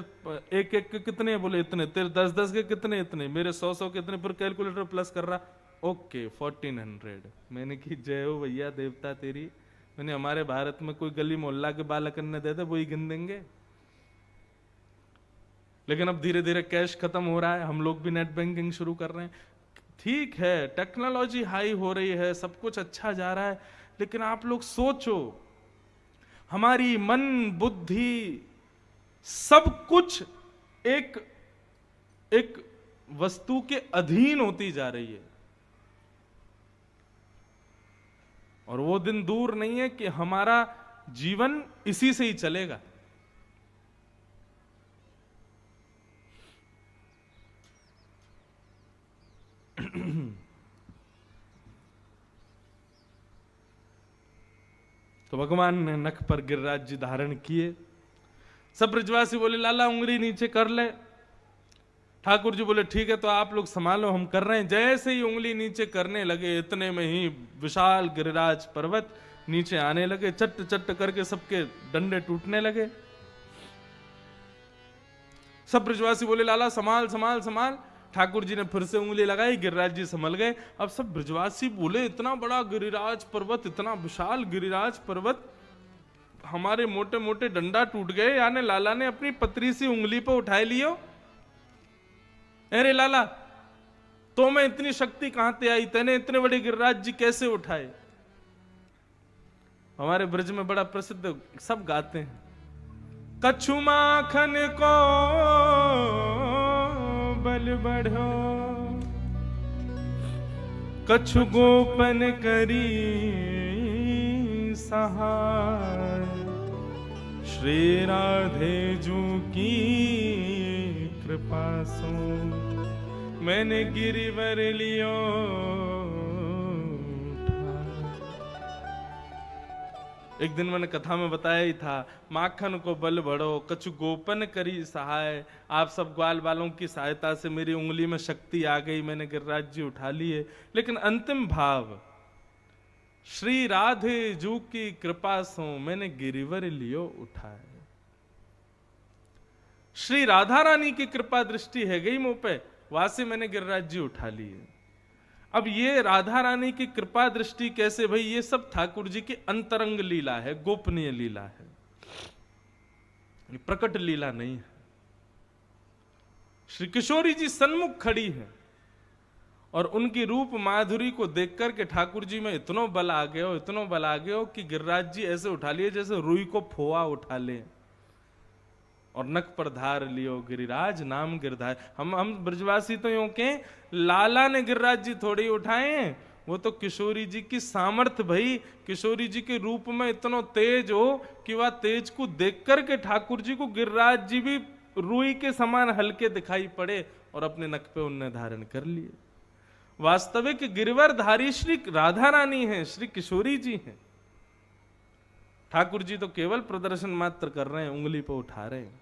एक एक के कितने हैं? बोले इतने। तेरे 10 के कितने? इतने। मेरे 100 के इतने। पर कैलकुलेटर प्लस कर रहा, ओके 1400। मैंने की जय हो भैया देवता तेरी। मैंने हमारे भारत में कोई गली मोहल्ला के बालक ने दे दे वही गिन देंगे। लेकिन अब धीरे धीरे कैश खत्म हो रहा है, हम लोग भी नेट बैंकिंग शुरू कर रहे हैं। ठीक है, टेक्नोलॉजी हाई हो रही है, सब कुछ अच्छा जा रहा है, लेकिन आप लोग सोचो, हमारी मन बुद्धि सब कुछ एक वस्तु के अधीन होती जा रही है। और वो दिन दूर नहीं है कि हमारा जीवन इसी से ही चलेगा। तो भगवान ने नख पर गिरिराज जी धारण किए। सब ब्रजवासी बोले लाला उंगली नीचे कर ले। ठाकुर जी बोले ठीक है, तो आप लोग संभालो, हम कर रहे हैं। जैसे ही उंगली नीचे करने लगे, इतने में ही विशाल गिरिराज पर्वत नीचे आने लगे। चट चट करके सबके डंडे टूटने लगे। सब ब्रजवासी बोले लाला संभाल संभाल संभाल। ठाकुर जी ने फिर से उंगली लगाई, गिरिराज जी संभल गए। अब सब ब्रजवासी बोले इतना बड़ा गिरिराज पर्वत, इतना विशाल गिरिराज पर्वत, हमारे मोटे मोटे डंडा टूट गए, यानी लाला ने अपनी पतरी सी उंगली पर उठाए लियो। अरे लाला, तो मैं इतनी शक्ति कहां से आई, तेने इतने बड़े गिरिराज जी कैसे उठाए? हमारे ब्रज में बड़ा प्रसिद्ध सब गाते हैं, कछु माखन को बल बढ़ो, कछु गोपन करी सहाय, श्री राधे जू की कृपा सो मैंने गिरिवर लियो। एक दिन मैंने कथा में बताया ही था, माखन को बल बढ़ो कछु गोपन करी सहाय। आप सब ग्वाल वालों की सहायता से मेरी उंगली में शक्ति आ गई, मैंने गिरिराज जी उठा लिए। लेकिन अंतिम भाव, श्री राधे जू की कृपा सो मैंने गिरिवर लियो उठाए। श्री राधा रानी की कृपा दृष्टि है गई मुंह पे, वहां से मैंने गिरिराज जी उठा लिए। अब ये राधा रानी की कृपा दृष्टि कैसे भाई? ये सब ठाकुर जी की अंतरंग लीला है, गोपनीय लीला है, ये प्रकट लीला नहीं है। श्री किशोरी जी सन्मुख खड़ी है और उनकी रूप माधुरी को देख करके ठाकुर जी में इतना बल आ गया हो, इतना बल आ गया हो कि गिरिराज जी ऐसे उठा लिए जैसे रुई को फोआ उठा ले, और नक पर धार लियो गिरिराज नाम गिरधार। हम ब्रजवासी तो यूं के लाला ने गिरिराज जी थोड़ी उठाए, वो तो किशोरी जी की सामर्थ्य भाई, किशोरी जी के रूप में इतना तेज हो कि वह तेज को देख करके ठाकुर जी को गिरिराज जी भी रुई के समान हल्के दिखाई पड़े और अपने नक पे उनने धारण कर लिए। वास्तविक गिरिवरधारी श्री राधा रानी है, श्री किशोरी जी हैं। ठाकुर जी तो केवल प्रदर्शन मात्र कर रहे हैं, उंगली पर उठा रहे हैं।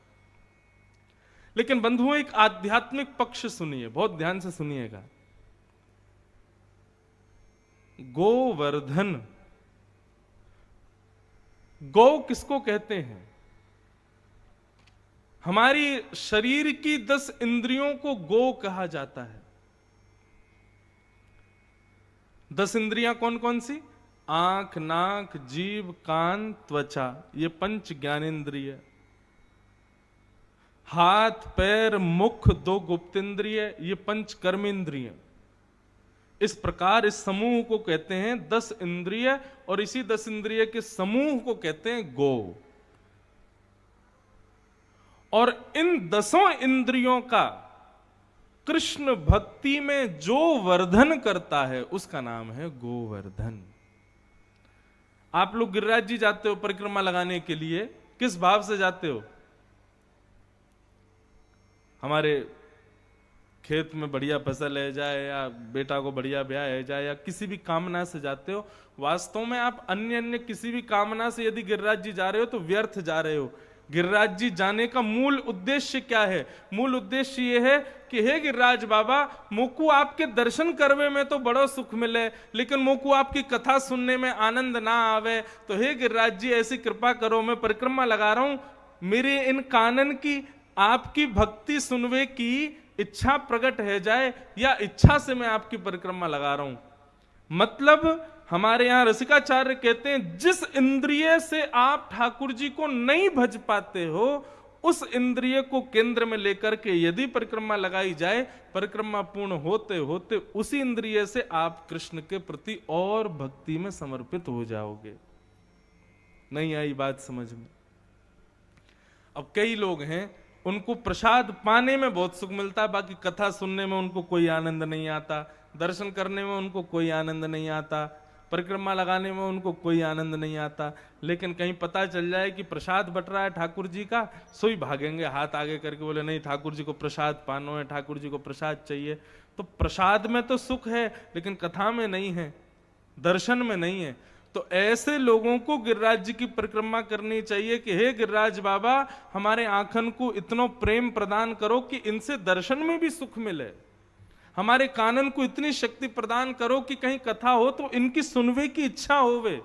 लेकिन बंधुओं, एक आध्यात्मिक पक्ष सुनिए, बहुत ध्यान से सुनिएगा। गोवर्धन, गौ किसको कहते हैं? हमारी शरीर की 10 इंद्रियों को गो कहा जाता है। 10 इंद्रियां कौन कौन सी? आंख, नाक, जीभ, कान, त्वचा, ये पंच ज्ञानेन्द्रिय। हाथ, पैर, मुख, 2 गुप्तेंद्रिय, ये पंच कर्मेंद्रिय। इस प्रकार इस समूह को कहते हैं 10 इंद्रिय, और इसी 10 इंद्रिय के समूह को कहते हैं गो। और इन 10 इंद्रियों का कृष्ण भक्ति में जो वर्धन करता है उसका नाम है गोवर्धन। आप लोग गिरिराज जी जाते हो परिक्रमा लगाने के लिए, किस भाव से जाते हो? हमारे खेत में बढ़िया फसल है जाए, या बेटा को बढ़िया ब्याह है जाए, या किसी भी कामना से जाते हो। वास्तव में आप अन्य अन्य किसी भी कामना से यदि गिरिराज जी जा रहे हो तो व्यर्थ जा रहे हो। गिरिराज जी जाने का मूल उद्देश्य क्या है? मूल उद्देश्य यह है कि हे गिरिराज बाबा, मोकू आपके दर्शन करवे में तो बड़ो सुख मिले, लेकिन मोकू आपकी कथा सुनने में आनंद ना आवे, तो हे गिरिराज जी ऐसी कृपा करो, मैं परिक्रमा लगा रहा हूं, मेरे इन कानन की आपकी भक्ति सुनवे की इच्छा प्रकट है जाए, या इच्छा से मैं आपकी परिक्रमा लगा रहा हूं। मतलब हमारे यहां रसिकाचार्य कहते हैं, जिस इंद्रिय से आप ठाकुर जी को नहीं भज पाते हो, उस इंद्रिय को केंद्र में लेकर के यदि परिक्रमा लगाई जाए, परिक्रमा पूर्ण होते होते उसी इंद्रिय से आप कृष्ण के प्रति और भक्ति में समर्पित हो जाओगे। नहीं आई बात समझ में? अब कई लोग हैं, उनको प्रसाद पाने में बहुत सुख मिलता है, बाकी कथा सुनने में उनको कोई आनंद नहीं आता, दर्शन करने में उनको कोई आनंद नहीं आता, परिक्रमा लगाने में उनको कोई आनंद नहीं आता। लेकिन कहीं पता चल जाए कि प्रसाद बट रहा है ठाकुर जी का, सोई भागेंगे हाथ आगे करके, बोले नहीं ठाकुर जी को प्रसाद पानो है, ठाकुर जी को प्रसाद चाहिए। तो प्रसाद में तो सुख है, लेकिन कथा में नहीं है, दर्शन में नहीं है। तो ऐसे लोगों को गिरिराज जी की परिक्रमा करनी चाहिए कि हे गिरिराज बाबा, हमारे आंखन को इतना प्रेम प्रदान करो कि इनसे दर्शन में भी सुख मिले, हमारे कानन को इतनी शक्ति प्रदान करो कि कहीं कथा हो तो इनकी सुनवे की इच्छा होवे।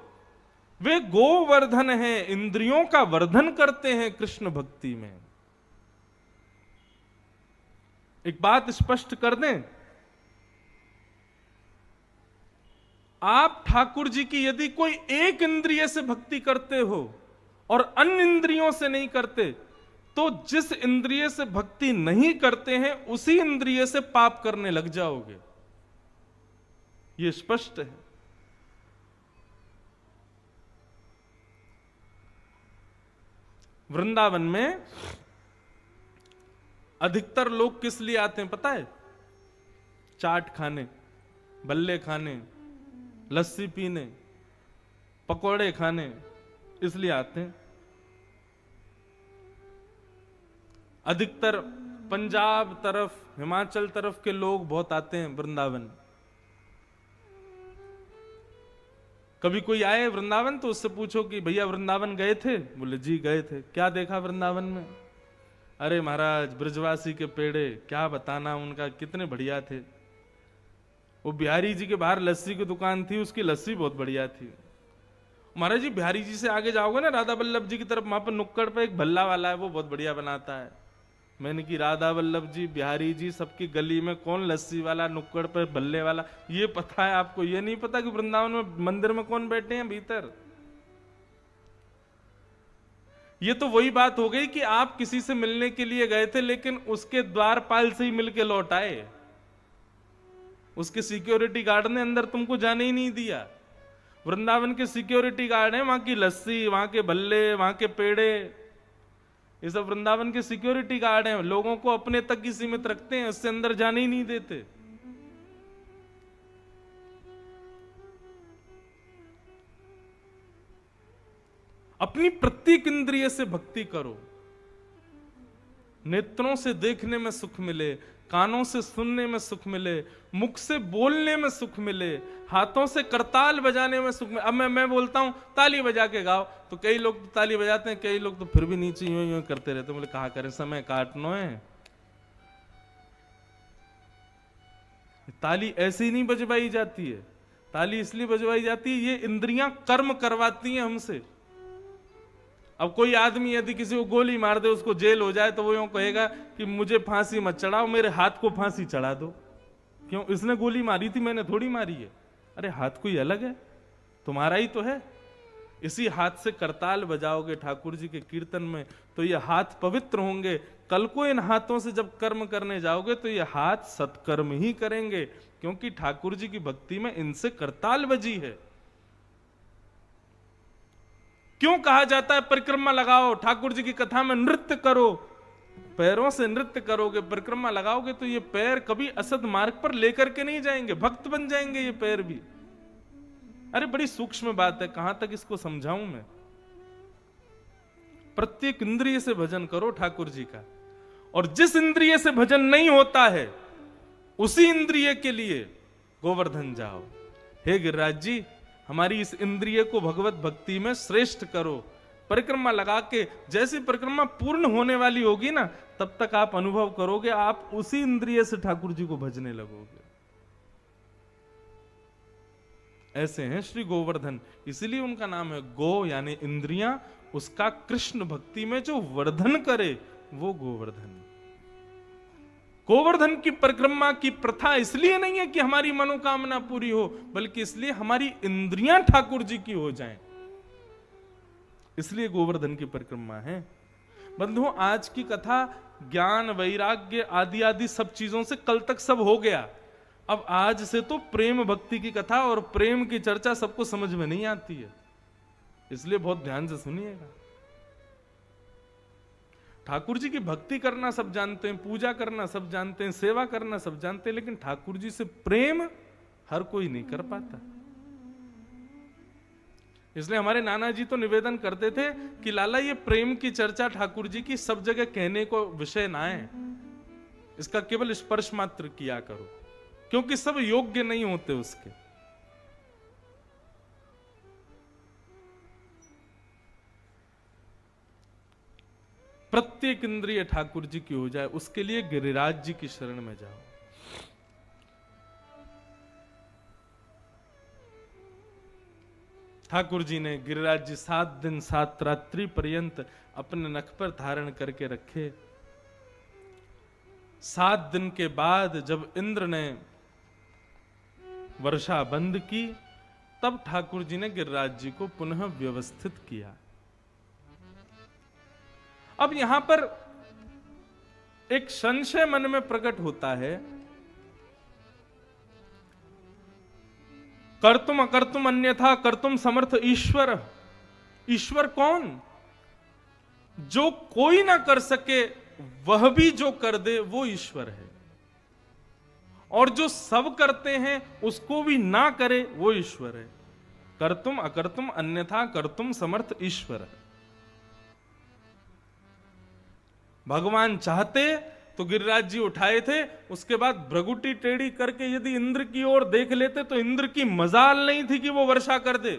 वे गोवर्धन हैं, इंद्रियों का वर्धन करते हैं कृष्ण भक्ति में। एक बात स्पष्ट कर दें, आप ठाकुर जी की यदि कोई एक इंद्रिय से भक्ति करते हो और अन्य इंद्रियों से नहीं करते, तो जिस इंद्रिय से भक्ति नहीं करते हैं उसी इंद्रिय से पाप करने लग जाओगे। यह स्पष्ट है। वृंदावन में अधिकतर लोग किस लिए आते हैं पता है? चाट खाने, बल्ले खाने, लस्सी पीने, पकोड़े खाने, इसलिए आते हैं। अधिकतर पंजाब तरफ, हिमाचल तरफ के लोग बहुत आते हैं वृंदावन। कभी कोई आए वृंदावन तो उससे पूछो कि भैया वृंदावन गए थे? बोले जी गए थे। क्या देखा वृंदावन में? अरे महाराज ब्रजवासी के पेड़े, क्या बताना उनका, कितने बढ़िया थे। वो बिहारी जी के बाहर लस्सी की दुकान थी, उसकी लस्सी बहुत बढ़िया थी। महाराज जी बिहारी जी से आगे जाओगे ना राधा वल्लभ जी की तरफ, वहां पर नुक्कड़ पे एक भल्ला वाला है, वो बहुत बढ़िया बनाता है। मैंने कि राधा वल्लभ जी, बिहारी जी, सबकी गली में कौन लस्सी वाला, नुक्कड़ पे भल्ले वाला, ये पता है आपको? ये नहीं पता कि वृंदावन में मंदिर में कौन बैठे हैं भीतर? ये तो वही बात हो गई कि आप किसी से मिलने के लिए गए थे, लेकिन उसके द्वारपाल से ही मिलके लौट आए। उसके सिक्योरिटी गार्ड ने अंदर तुमको जाने ही नहीं दिया। वृंदावन के सिक्योरिटी गार्ड हैं, वहां की लस्सी, वहां के भल्ले, वहां के पेड़े, ये सब वृंदावन के सिक्योरिटी गार्ड हैं। लोगों को अपने तक ही सीमित रखते हैं, उससे अंदर जाने ही नहीं देते। अपनी प्रत्येक इंद्रिय से भक्ति करो। नेत्रों से देखने में सुख मिले, कानों से सुनने में सुख मिले, मुख से बोलने में सुख मिले, हाथों से करताल बजाने में सुख मिले। अब मैं बोलता हूं ताली बजा के गाओ, तो कई लोग तो ताली बजाते हैं, कई लोग तो फिर भी नीचे यूं यूं करते रहते। बोले कहा करें, समय काटना है। ताली ऐसे ही नहीं बजवाई जाती है, ताली इसलिए बजवाई जाती है, ये इंद्रियां कर्म करवाती हैं हमसे। अब कोई आदमी यदि किसी को गोली मार दे, उसको जेल हो जाए, तो वो यूं कहेगा कि मुझे फांसी मत चढ़ाओ, मेरे हाथ को फांसी चढ़ा दो। क्यों? इसने गोली मारी थी, मैंने थोड़ी मारी है। अरे हाथ कोई अलग है, तुम्हारा ही तो है। इसी हाथ से करताल बजाओगे ठाकुर जी के कीर्तन में, तो ये हाथ पवित्र होंगे। कल को इन हाथों से जब कर्म करने जाओगे तो ये हाथ सत्कर्म ही करेंगे, क्योंकि ठाकुर जी की भक्ति में इनसे करताल बजी है। क्यों कहा जाता है परिक्रमा लगाओ, ठाकुर जी की कथा में नृत्य करो? पैरों से नृत्य करोगे, परिक्रमा लगाओगे, तो ये पैर कभी असद मार्ग पर लेकर के नहीं जाएंगे, भक्त बन जाएंगे ये पैर भी। अरे बड़ी सूक्ष्म बात है, कहां तक इसको समझाऊं मैं। प्रत्येक इंद्रिय से भजन करो ठाकुर जी का, और जिस इंद्रिय से भजन नहीं होता है उसी इंद्रिय के लिए गोवर्धन जाओ। हे गिरिराज जी, हमारी इस इंद्रिय को भगवत भक्ति में श्रेष्ठ करो। परिक्रमा लगा के, जैसी परिक्रमा पूर्ण होने वाली होगी ना, तब तक आप अनुभव करोगे आप उसी इंद्रिय से ठाकुर जी को भजने लगोगे। ऐसे हैं श्री गोवर्धन, इसलिए उनका नाम है गो, यानी इंद्रियां। उसका कृष्ण भक्ति में जो वर्धन करे वो गोवर्धन। गोवर्धन की परिक्रमा की प्रथा इसलिए नहीं है कि हमारी मनोकामना पूरी हो, बल्कि इसलिए हमारी इंद्रियां ठाकुर जी की हो जाएं, इसलिए गोवर्धन की परिक्रमा है। बंधुओं, आज की कथा ज्ञान, वैराग्य आदि आदि सब चीजों से कल तक सब हो गया। अब आज से तो प्रेम भक्ति की कथा और प्रेम की चर्चा सबको समझ में नहीं आती है, इसलिए बहुत ध्यान से सुनिएगा। ठाकुर जी की भक्ति करना सब जानते हैं, पूजा करना सब जानते हैं, सेवा करना सब जानते हैं, लेकिन ठाकुर जी से प्रेम हर कोई नहीं कर पाता। इसलिए हमारे नाना जी तो निवेदन करते थे कि लाला ये प्रेम की चर्चा ठाकुर जी की सब जगह कहने को विषय ना है, इसका केवल स्पर्श मात्र किया करो, क्योंकि सब योग्य नहीं होते उसके। प्रत्येक इंद्रिय ठाकुर जी की हो जाए, उसके लिए गिरिराज जी की शरण में जाओ। ठाकुर जी ने गिरिराज जी 7 दिन 7 रात्रि पर्यंत अपने नख पर धारण करके रखे। 7 दिन के बाद जब इंद्र ने वर्षा बंद की, तब ठाकुर जी ने गिरिराज जी को पुनः व्यवस्थित किया। अब यहां पर एक संशय मन में प्रकट होता है, कर्तुम अकर्तुम अन्यथा कर्तुम समर्थ ईश्वर। ईश्वर कौन? जो कोई ना कर सके वह भी जो कर दे वो ईश्वर है, और जो सब करते हैं उसको भी ना करे वो ईश्वर है। कर्तुम अकर्तुम अन्यथा कर्तुम समर्थ ईश्वर है। भगवान चाहते तो गिरिराज जी उठाए थे। उसके बाद भ्रगुटी टेढ़ी करके यदि इंद्र की ओर देख लेते तो इंद्र की मजाल नहीं थी कि वो वर्षा कर दे।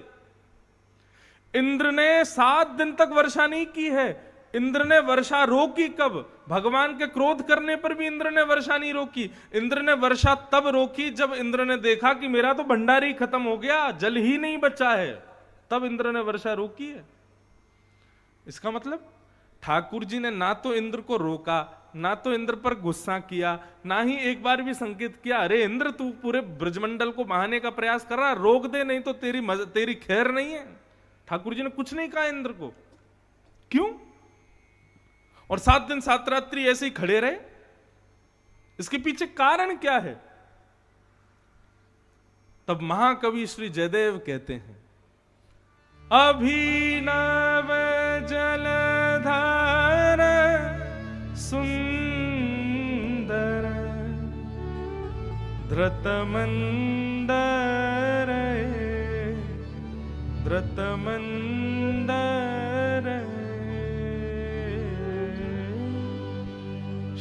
इंद्र ने 7 दिन तक वर्षा नहीं की है। इंद्र ने वर्षा रोकी कब? भगवान के क्रोध करने पर भी इंद्र ने वर्षा नहीं रोकी। इंद्र ने वर्षा तब रोकी जब इंद्र ने देखा कि मेरा तो भंडार ही खत्म हो गया, जल ही नहीं बचा है, तब इंद्र ने वर्षा रोकी है। इसका मतलब ठाकुर जी ने ना तो इंद्र को रोका, ना तो इंद्र पर गुस्सा किया, ना ही एक बार भी संकेत किया अरे इंद्र तू पूरे ब्रजमंडल को बहाने का प्रयास कर रहा, रोक दे नहीं तो तेरी खैर नहीं है। ठाकुर जी ने कुछ नहीं कहा इंद्र को। क्यों? और 7 दिन 7 रात्रि ऐसे ही खड़े रहे। इसके पीछे कारण क्या है? तब महाकवि श्री जयदेव कहते हैं, अभिनव जलधार सुंदर धृतमंदर धृतमंदर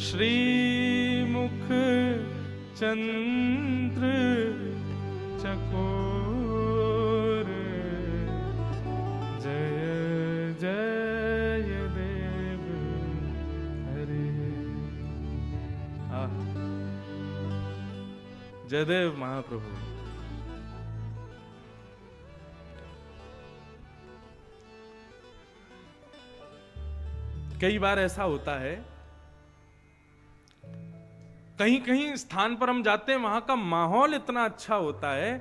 श्रीमुख चंद्र चकोर जय जय देव हरे। जयदेव महाप्रभु। कई बार ऐसा होता है, कहीं कहीं स्थान पर हम जाते हैं, वहां का माहौल इतना अच्छा होता है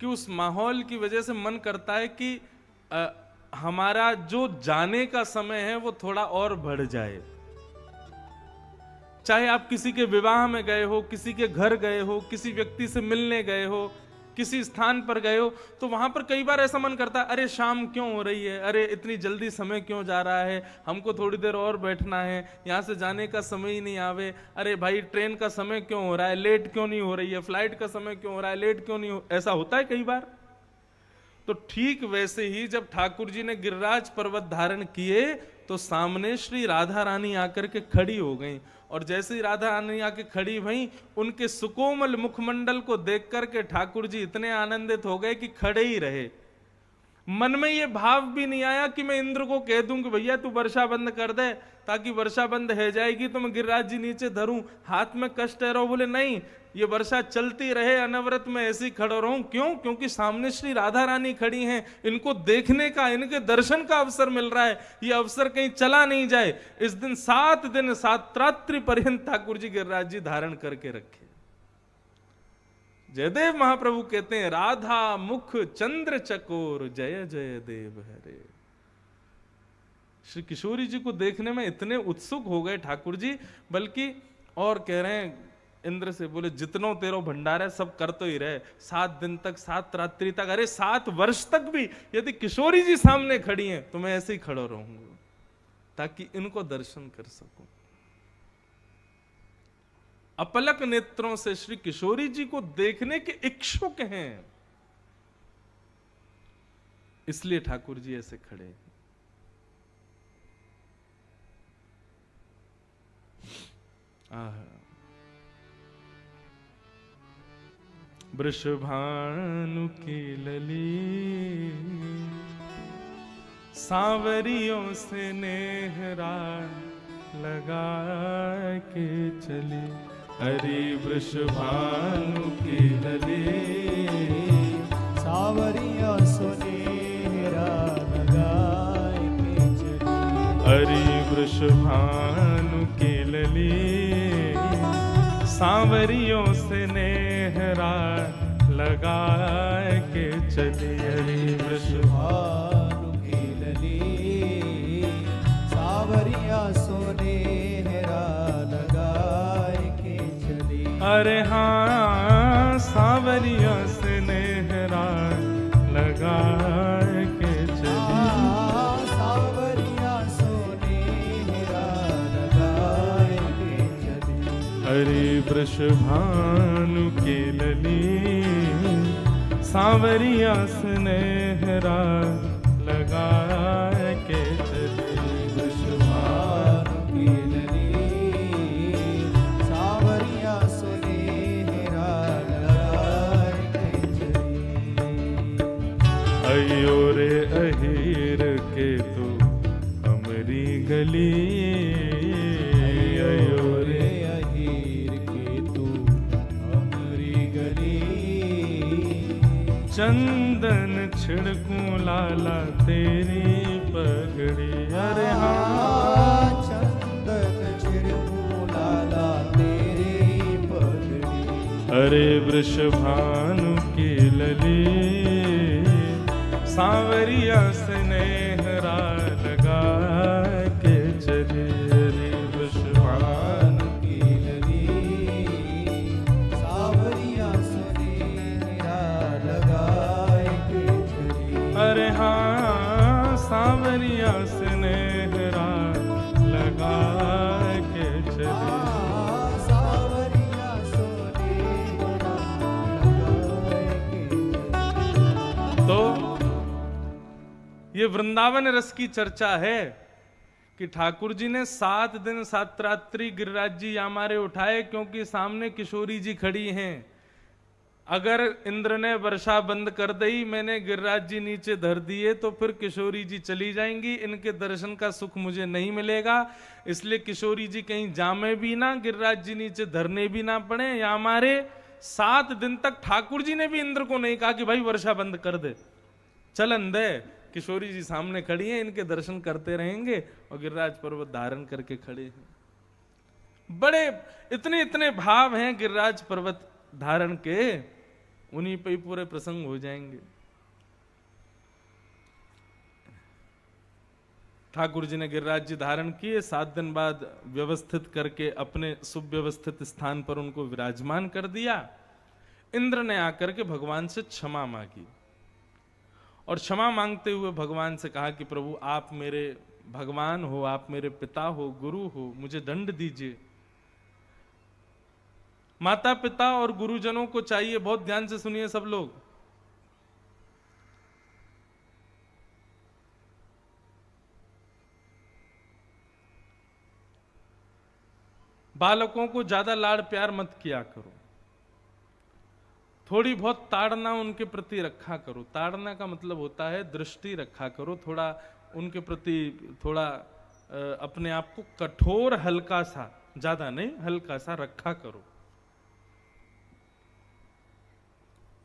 कि उस माहौल की वजह से मन करता है कि हमारा जो जाने का समय है वो थोड़ा और बढ़ जाए। चाहे आप किसी के विवाह में गए हो, किसी के घर गए हो, किसी व्यक्ति से मिलने गए हो, किसी स्थान पर गए हो, तो वहां पर कई बार ऐसा मन करता है अरे शाम क्यों हो रही है, अरे इतनी जल्दी समय क्यों जा रहा है, हमको थोड़ी देर और बैठना है, यहां से जाने का समय ही नहीं आवे, अरे भाई ट्रेन का समय क्यों हो रहा है, लेट क्यों नहीं हो रही है, फ्लाइट का समय क्यों हो रहा है, लेट क्यों नहीं हो, ऐसा होता है कई बार। तो ठीक वैसे ही जब ठाकुर जी ने गिरिराज पर्वत धारण किए तो सामने श्री राधा रानी आकर के खड़ी हो गई, और जैसे ही राधा रानी आके खड़ी भई, उनके सुकोमल मुखमंडल को देख करके ठाकुर जी इतने आनंदित हो गए कि खड़े ही रहे। मन में ये भाव भी नहीं आया कि मैं इंद्र को कह दूं कि भैया तू वर्षा बंद कर दे, ताकि वर्षा बंद हो जाएगी तो मैं गिरिराज जी नीचे धरूं, हाथ में कष्ट है। रहो बोले नहीं, ये वर्षा चलती रहे, अनवरत में ऐसे ही खड़ा रहूं। क्यों? क्योंकि सामने श्री राधा रानी खड़ी हैं, इनको देखने का, इनके दर्शन का अवसर मिल रहा है, ये अवसर कहीं चला नहीं जाए। इस दिन 7 दिन 7 रात्रि पर्यंत ठाकुर जी गिरिराज जी धारण करके रखे। जयदेव महाप्रभु कहते हैं, राधा मुख चंद्र चकोर जय जय देव हरे। श्री किशोरी जी को देखने में इतने उत्सुक हो गए ठाकुर जी, बल्कि और कह रहे हैं इंद्र से, बोले जितनो तेरो भंडार है सब कर तो ही रहे, 7 दिन तक 7 रात्रि तक, अरे 7 वर्ष तक भी यदि किशोरी जी सामने खड़ी हैं तो मैं ऐसे ही खड़ा रहूंगा ताकि इनको दर्शन कर सकूं। अपलक नेत्रों से श्री किशोरी जी को देखने के इच्छुक हैं, इसलिए ठाकुर जी ऐसे खड़े हैं। वृषभानु की लली सांवरियों से नेहरा लगा के चली, हरि वृषभानु की लली सांवरियों से नेहरा लगा के चली, हरि वृषभानु की लली सांवरियों से नेहरा लगा के चली, हरि वृषभानु की लली सांवरियों से नेहरा लगा के चली। अरे हाँ सांवरियों से नेहरा लगा के चली, हरि वृषभानु की लली सांवरिया स्नेहरा लगा के चली, वृषभानु की लली गली अयो रे अहीर के तू अमरी गली। चंदन छिड़कूं लाला तेरी पगड़ी। अरे हाँ चंदन छिड़कूं लाला तेरी पगड़ी। अरे वृषभानु की लली सांवरिया स्नेहरा लगा के चली। अरे वृषभानु की लली सांवरिया स्नेहरा लगाए के चली। अरे हाँ सांवरिया स्नेहरा लगा के चली। सांवरिया स्नेहरा लगाए के चली। तो ये वृंदावन रस की चर्चा है कि ठाकुर जी ने 7 दिन 7 रात्रि गिरिराज जी यामारे उठाए, क्योंकि सामने किशोरी जी खड़ी हैं। अगर इंद्र ने वर्षा बंद कर दी, मैंने गिरिराज जी नीचे धर दिए, तो फिर किशोरी जी चली जाएंगी, इनके दर्शन का सुख मुझे नहीं मिलेगा। इसलिए किशोरी जी कहीं जामे भी ना, गिरिराज जी नीचे धरने भी ना पड़े यामारे। 7 दिन तक ठाकुर जी ने भी इंद्र को नहीं कहा कि भाई वर्षा बंद कर दे, चलन दे। किशोरी जी सामने खड़ी हैं, इनके दर्शन करते रहेंगे और गिरिराज पर्वत धारण करके खड़े हैं। बड़े इतने इतने भाव हैं गिरिराज पर्वत धारण के, उन्हीं पे ही पूरे प्रसंग हो जाएंगे। ठाकुर जी ने गिरिराज जी धारण किए, 7 दिन बाद व्यवस्थित करके अपने सुव्यवस्थित स्थान पर उनको विराजमान कर दिया। इंद्र ने आकर के भगवान से क्षमा मांगी और क्षमा मांगते हुए भगवान से कहा कि प्रभु आप मेरे भगवान हो, आप मेरे पिता हो, गुरु हो, मुझे दंड दीजिए। माता पिता और गुरुजनों को चाहिए, बहुत ध्यान से सुनिए सब लोग, बालकों को ज्यादा लाड़ प्यार मत किया करो, थोड़ी बहुत ताड़ना उनके प्रति रखा करो। ताड़ना का मतलब होता है दृष्टि रखा करो, थोड़ा उनके प्रति थोड़ा अपने आप को कठोर, हल्का सा, ज्यादा नहीं, हल्का सा रखा करो,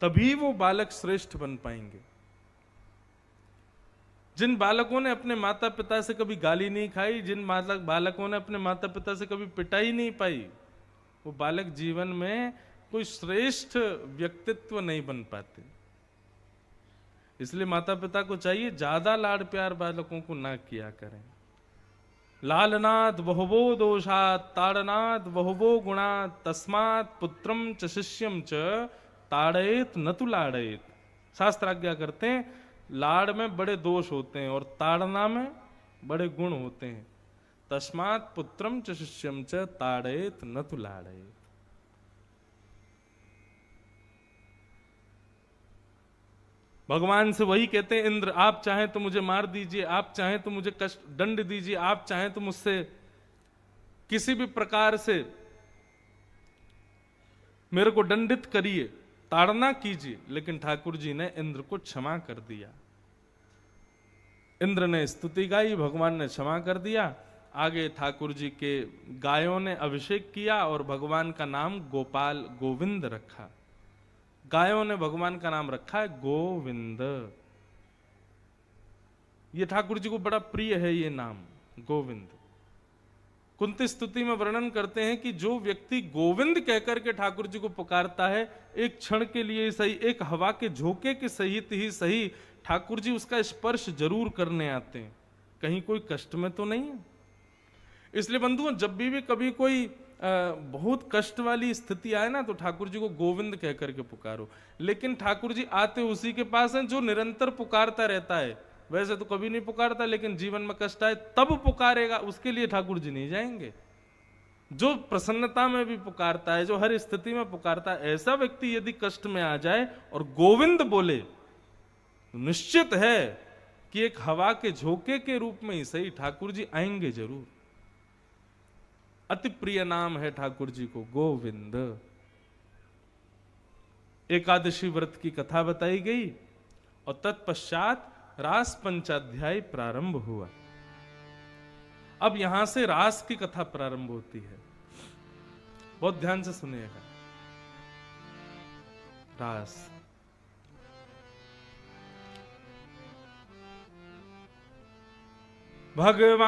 तभी वो बालक श्रेष्ठ बन पाएंगे। जिन बालकों ने अपने माता पिता से कभी गाली नहीं खाई, जिन बालकों ने अपने माता पिता से कभी पिटाई नहीं पाई, वो बालक जीवन में कोई श्रेष्ठ व्यक्तित्व नहीं बन पाते। इसलिए माता पिता को चाहिए ज्यादा लाड़ प्यार बालकों को ना किया करें। लालनाद बहुवो दोषात ताड़नाद बहुवो गुणात तस्मात् पुत्रम च शिष्यम च ताड़येत न तु लाड़येत। शास्त्र आज्ञा करते हैं लाड़ में बड़े दोष होते हैं और ताड़ना में बड़े गुण होते हैं। तस्मात् पुत्रम च शिष्यम च ताड़येत न तु लाड़येत। भगवान से वही कहते हैं, इंद्र आप चाहें तो मुझे मार दीजिए, आप चाहें तो मुझे कष्ट दंड दीजिए, आप चाहें तो मुझसे किसी भी प्रकार से मेरे को दंडित करिए, ताड़ना कीजिए। लेकिन ठाकुर जी ने इंद्र को क्षमा कर दिया। इंद्र ने स्तुति गाई, भगवान ने क्षमा कर दिया। आगे ठाकुर जी के गायों ने अभिषेक किया और भगवान का नाम गोपाल गोविंद रखा। गायों ने भगवान का नाम रखा है गोविंद। ये ठाकुर जी को बड़ा प्रिय है ये नाम गोविंद। कुंती स्तुति में वर्णन करते हैं कि जो व्यक्ति गोविंद कहकर के ठाकुर जी को पुकारता है, एक क्षण के लिए सही, एक हवा के झोंके के सहित ही सही, ठाकुर जी उसका स्पर्श जरूर करने आते हैं, कहीं कोई कष्ट में तो नहीं है। इसलिए बंधुओं, जब भी कभी कोई बहुत कष्ट वाली स्थिति आए ना, तो ठाकुर जी को गोविंद कह करके पुकारो। लेकिन ठाकुर जी आते उसी के पास हैं जो निरंतर पुकारता रहता है। वैसे तो कभी नहीं पुकारता, लेकिन जीवन में कष्ट आए तब पुकारेगा, उसके लिए ठाकुर जी नहीं जाएंगे। जो प्रसन्नता में भी पुकारता है, जो हर स्थिति में पुकारता है, ऐसा व्यक्ति यदि कष्ट में आ जाए और गोविंद बोले, तो निश्चित है कि एक हवा के झोंके के रूप में ही सही ठाकुर जी आएंगे जरूर। अति प्रिय नाम है ठाकुर जी को गोविंद। एकादशी व्रत की कथा बताई गई और तत्पश्चात रास पंचाध्याय प्रारंभ हुआ। अब यहां से रास की कथा प्रारंभ होती है, बहुत ध्यान से सुनिएगा। रास, भगवान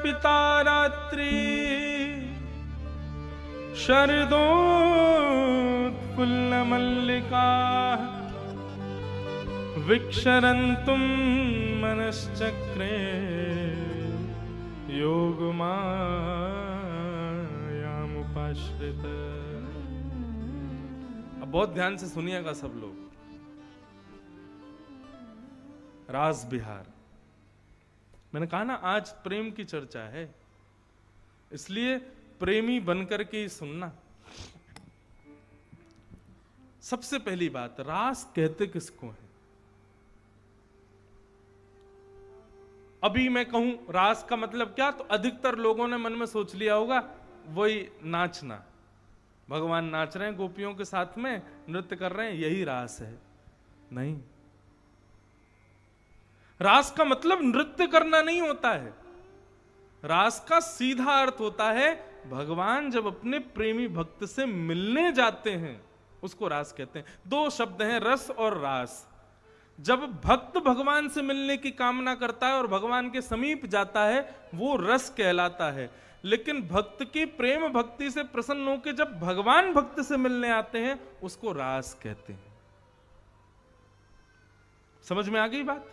पिता रात्रि शरदोत्फुल्ल मल्लिका विक्षरन्तुं मनश्चक्रे योगमायामुपाश्रित। अब बहुत ध्यान से सुनिएगा सब लोग। रास बिहार, मैंने कहा ना आज प्रेम की चर्चा है, इसलिए प्रेमी बनकर के ही सुनना। सबसे पहली बात, रास कहते किसको है? अभी मैं कहूं रास का मतलब क्या, तो अधिकतर लोगों ने मन में सोच लिया होगा वही नाचना, भगवान नाच रहे हैं गोपियों के साथ में, नृत्य कर रहे हैं, यही रास है। नहीं, रास का मतलब नृत्य करना नहीं होता है। रास का सीधा अर्थ होता है भगवान जब अपने प्रेमी भक्त से मिलने जाते हैं, उसको रास कहते हैं। दो शब्द हैं, रस और रास। जब भक्त भगवान से मिलने की कामना करता है और भगवान के समीप जाता है, वो रस कहलाता है। लेकिन भक्त की प्रेम भक्ति से प्रसन्न होकर जब भगवान भक्त से मिलने आते हैं, उसको रास कहते हैं। समझ में आ गई बात?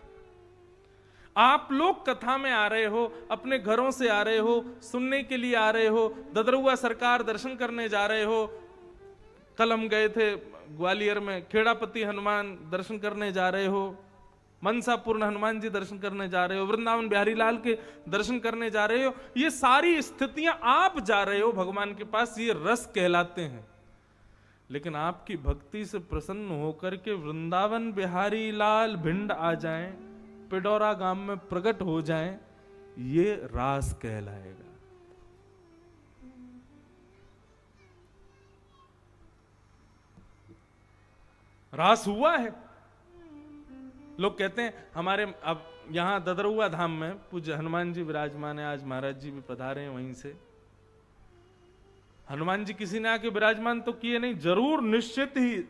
आप लोग कथा में आ रहे हो, अपने घरों से आ रहे हो, सुनने के लिए आ रहे हो, ददरुआ सरकार दर्शन करने जा रहे हो। कल हम गए थे ग्वालियर में, खेड़ापति हनुमान दर्शन करने जा रहे हो, मनसापूर्ण हनुमान जी दर्शन करने जा रहे हो, वृंदावन बिहारी लाल के दर्शन करने जा रहे हो। ये सारी स्थितियां आप जा रहे हो भगवान के पास, ये रस कहलाते हैं। लेकिन आपकी भक्ति से प्रसन्न होकर के वृंदावन बिहारी लाल भिंड आ जाएं, पिडौरा गांव में प्रकट हो जाएं, ये रास कहलाएगा। रास हुआ है। लोग कहते हैं हमारे, अब यहां ददरुआ धाम में पूज्य हनुमान जी विराजमान है, आज महाराज जी भी पधारे हैं वहीं से। हनुमान जी किसी ने आके विराजमान तो किए नहीं, जरूर निश्चित ही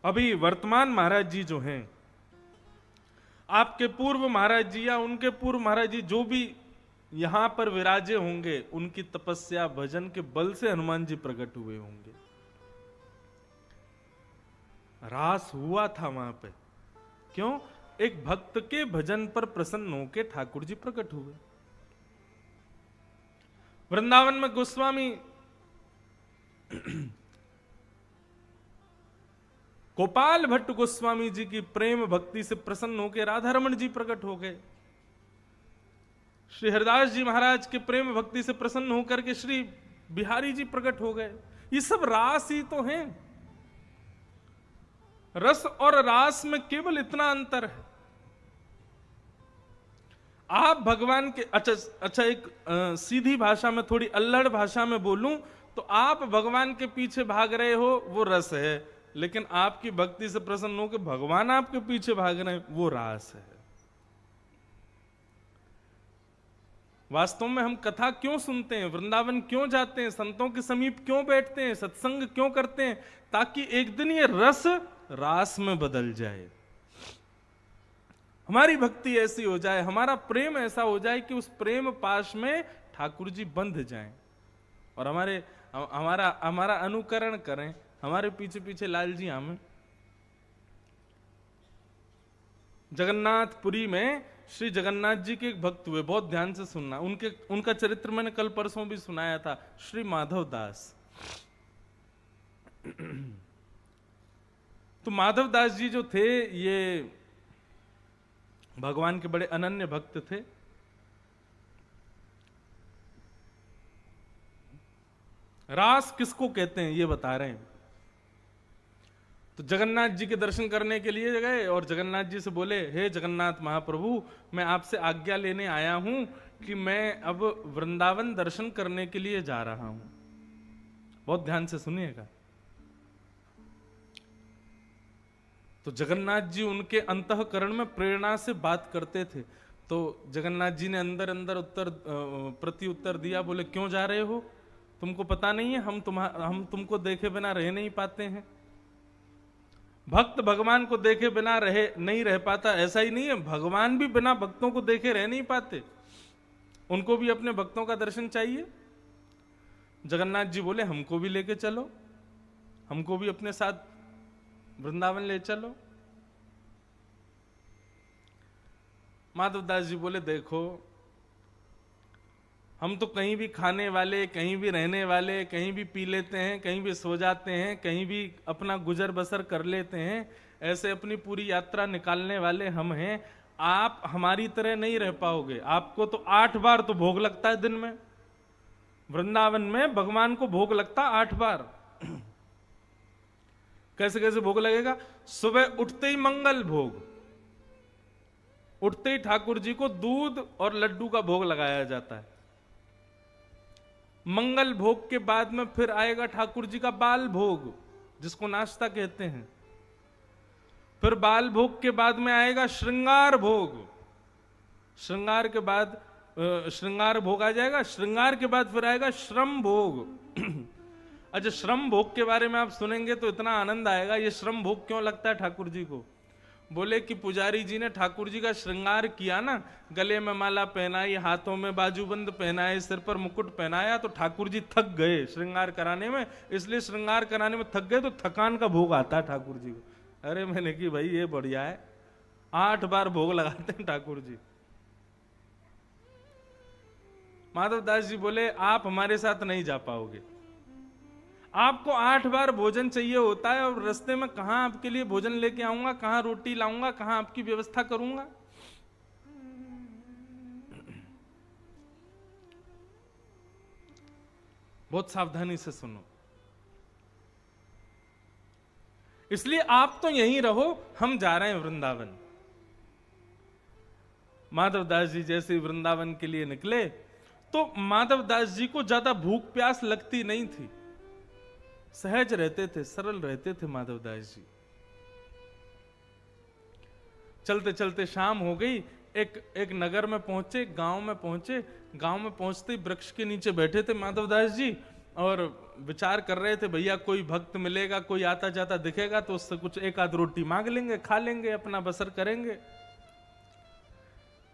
अभी वर्तमान महाराज जी जो हैं, आपके पूर्व महाराज जी या उनके पूर्व महाराज जी जो भी यहां पर विराजे होंगे, उनकी तपस्या भजन के बल से हनुमान जी प्रकट हुए होंगे। रास हुआ था वहां पे। क्यों? एक भक्त के भजन पर प्रसन्न होकर ठाकुर जी प्रकट हुए। वृंदावन में गोस्वामी गोपाल भट्ट गोस्वामी जी की प्रेम भक्ति से प्रसन्न होकर राधा रमण जी प्रकट हो गए। श्री हरिदास जी महाराज के प्रेम भक्ति से प्रसन्न होकर के श्री बिहारी जी प्रकट हो गए। ये सब रास ही तो हैं। रस और रास में केवल इतना अंतर है। आप भगवान के, अच्छा एक सीधी भाषा में, थोड़ी अल्लड़ भाषा में बोलूं तो आप भगवान के पीछे भाग रहे हो, वो रस है। लेकिन आपकी भक्ति से प्रसन्न हो कि भगवान आपके पीछे भाग रहे हैं, वो रास है। वास्तव में हम कथा क्यों सुनते हैं, वृंदावन क्यों जाते हैं, संतों के समीप क्यों बैठते हैं, सत्संग क्यों करते हैं? ताकि एक दिन ये रस रास में बदल जाए, हमारी भक्ति ऐसी हो जाए, हमारा प्रेम ऐसा हो जाए कि उस प्रेम पाश में ठाकुर जी बंध जाएं और हमारा अनुकरण करें, हमारे पीछे पीछे लाल जी हमें। जगन्नाथपुरी में श्री जगन्नाथ जी के एक भक्त हुए, बहुत ध्यान से सुनना, उनका चरित्र मैंने कल परसों भी सुनाया था, श्री माधव दास। तो माधव दास जी जो थे, ये भगवान के बड़े अनन्य भक्त थे। रास किसको कहते हैं ये बता रहे हैं। तो जगन्नाथ जी के दर्शन करने के लिए गए और जगन्नाथ जी से बोले, हे जगन्नाथ महाप्रभु, मैं आपसे आज्ञा लेने आया हूं कि मैं अब वृंदावन दर्शन करने के लिए जा रहा हूं। बहुत ध्यान से सुनिएगा। तो जगन्नाथ जी उनके अंतःकरण में प्रेरणा से बात करते थे। तो जगन्नाथ जी ने अंदर अंदर प्रति उत्तर दिया, बोले क्यों जा रहे हो, तुमको पता नहीं है हम तुमको देखे बिना रह नहीं पाते हैं। भक्त भगवान को देखे बिना नहीं रह पाता, ऐसा ही नहीं है, भगवान भी बिना भक्तों को देखे रह नहीं पाते, उनको भी अपने भक्तों का दर्शन चाहिए। जगन्नाथ जी बोले हमको भी लेके चलो, हमको भी अपने साथ वृंदावन ले चलो। माधवदास जी बोले देखो, हम तो कहीं भी खाने वाले, कहीं भी रहने वाले, कहीं भी पी लेते हैं, कहीं भी सो जाते हैं, कहीं भी अपना गुजर बसर कर लेते हैं, ऐसे अपनी पूरी यात्रा निकालने वाले हम हैं। आप हमारी तरह नहीं रह पाओगे। आपको तो 8 बार तो भोग लगता है दिन में, वृंदावन में भगवान को भोग लगता 8 बार। कैसे कैसे भोग लगेगा? सुबह उठते ही मंगल भोग, उठते ही ठाकुर जी को दूध और लड्डू का भोग लगाया जाता है। मंगल भोग के बाद में फिर आएगा ठाकुर जी का बाल भोग, जिसको नाश्ता कहते हैं। फिर बाल भोग के बाद में आएगा श्रृंगार भोग, श्रृंगार के बाद श्रृंगार भोग आ जाएगा। श्रृंगार के बाद फिर आएगा श्रम भोग। अच्छा, श्रम भोग के बारे में आप सुनेंगे तो इतना आनंद आएगा। ये श्रम भोग क्यों लगता है ठाकुर जी को? बोले कि पुजारी जी ने ठाकुर जी का श्रृंगार किया ना, गले में माला पहनाई, हाथों में बाजूबंद पहनाए, सिर पर मुकुट पहनाया, तो ठाकुर जी थक गए श्रृंगार कराने में। इसलिए श्रृंगार कराने में थक गए तो थकान का भोग आता है ठाकुर जी को। अरे मैंने कि भाई ये बढ़िया है, 8 बार भोग लगाते हैं ठाकुर जी। माधवदास जी बोले आप हमारे साथ नहीं जा पाओगे, आपको 8 बार भोजन चाहिए होता है, और रास्ते में कहां आपके लिए भोजन लेके आऊंगा, कहां रोटी लाऊंगा, कहां आपकी व्यवस्था करूंगा। बहुत सावधानी से सुनो। इसलिए आप तो यहीं रहो, हम जा रहे हैं वृंदावन। माधवदास जी जैसे वृंदावन के लिए निकले तो माधवदास जी को ज्यादा भूख प्यास लगती नहीं थी, सहज रहते थे, सरल रहते थे माधवदास जी। चलते चलते शाम हो गई, एक नगर में पहुंचे, गांव में पहुंचे। गांव में पहुंचते ही वृक्ष के नीचे बैठे थे माधवदास जी और विचार कर रहे थे, भैया कोई भक्त मिलेगा, कोई आता जाता दिखेगा तो उससे कुछ एक आध रोटी मांग लेंगे, खा लेंगे, अपना बसर करेंगे।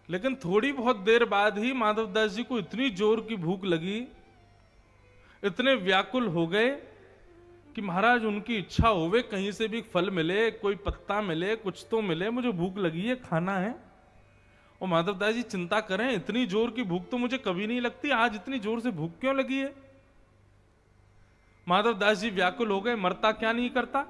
लेकिन थोड़ी बहुत देर बाद ही माधवदास जी को इतनी जोर की भूख लगी, इतने व्याकुल हो गए कि महाराज उनकी इच्छा होवे कहीं से भी फल मिले, कोई पत्ता मिले, कुछ तो मिले, मुझे भूख लगी है, खाना है। और माधवदास जी चिंता करें, इतनी जोर की भूख तो मुझे कभी नहीं लगती, आज इतनी जोर से भूख क्यों लगी है? माधवदास जी व्याकुल हो गए, मरता क्या नहीं करता।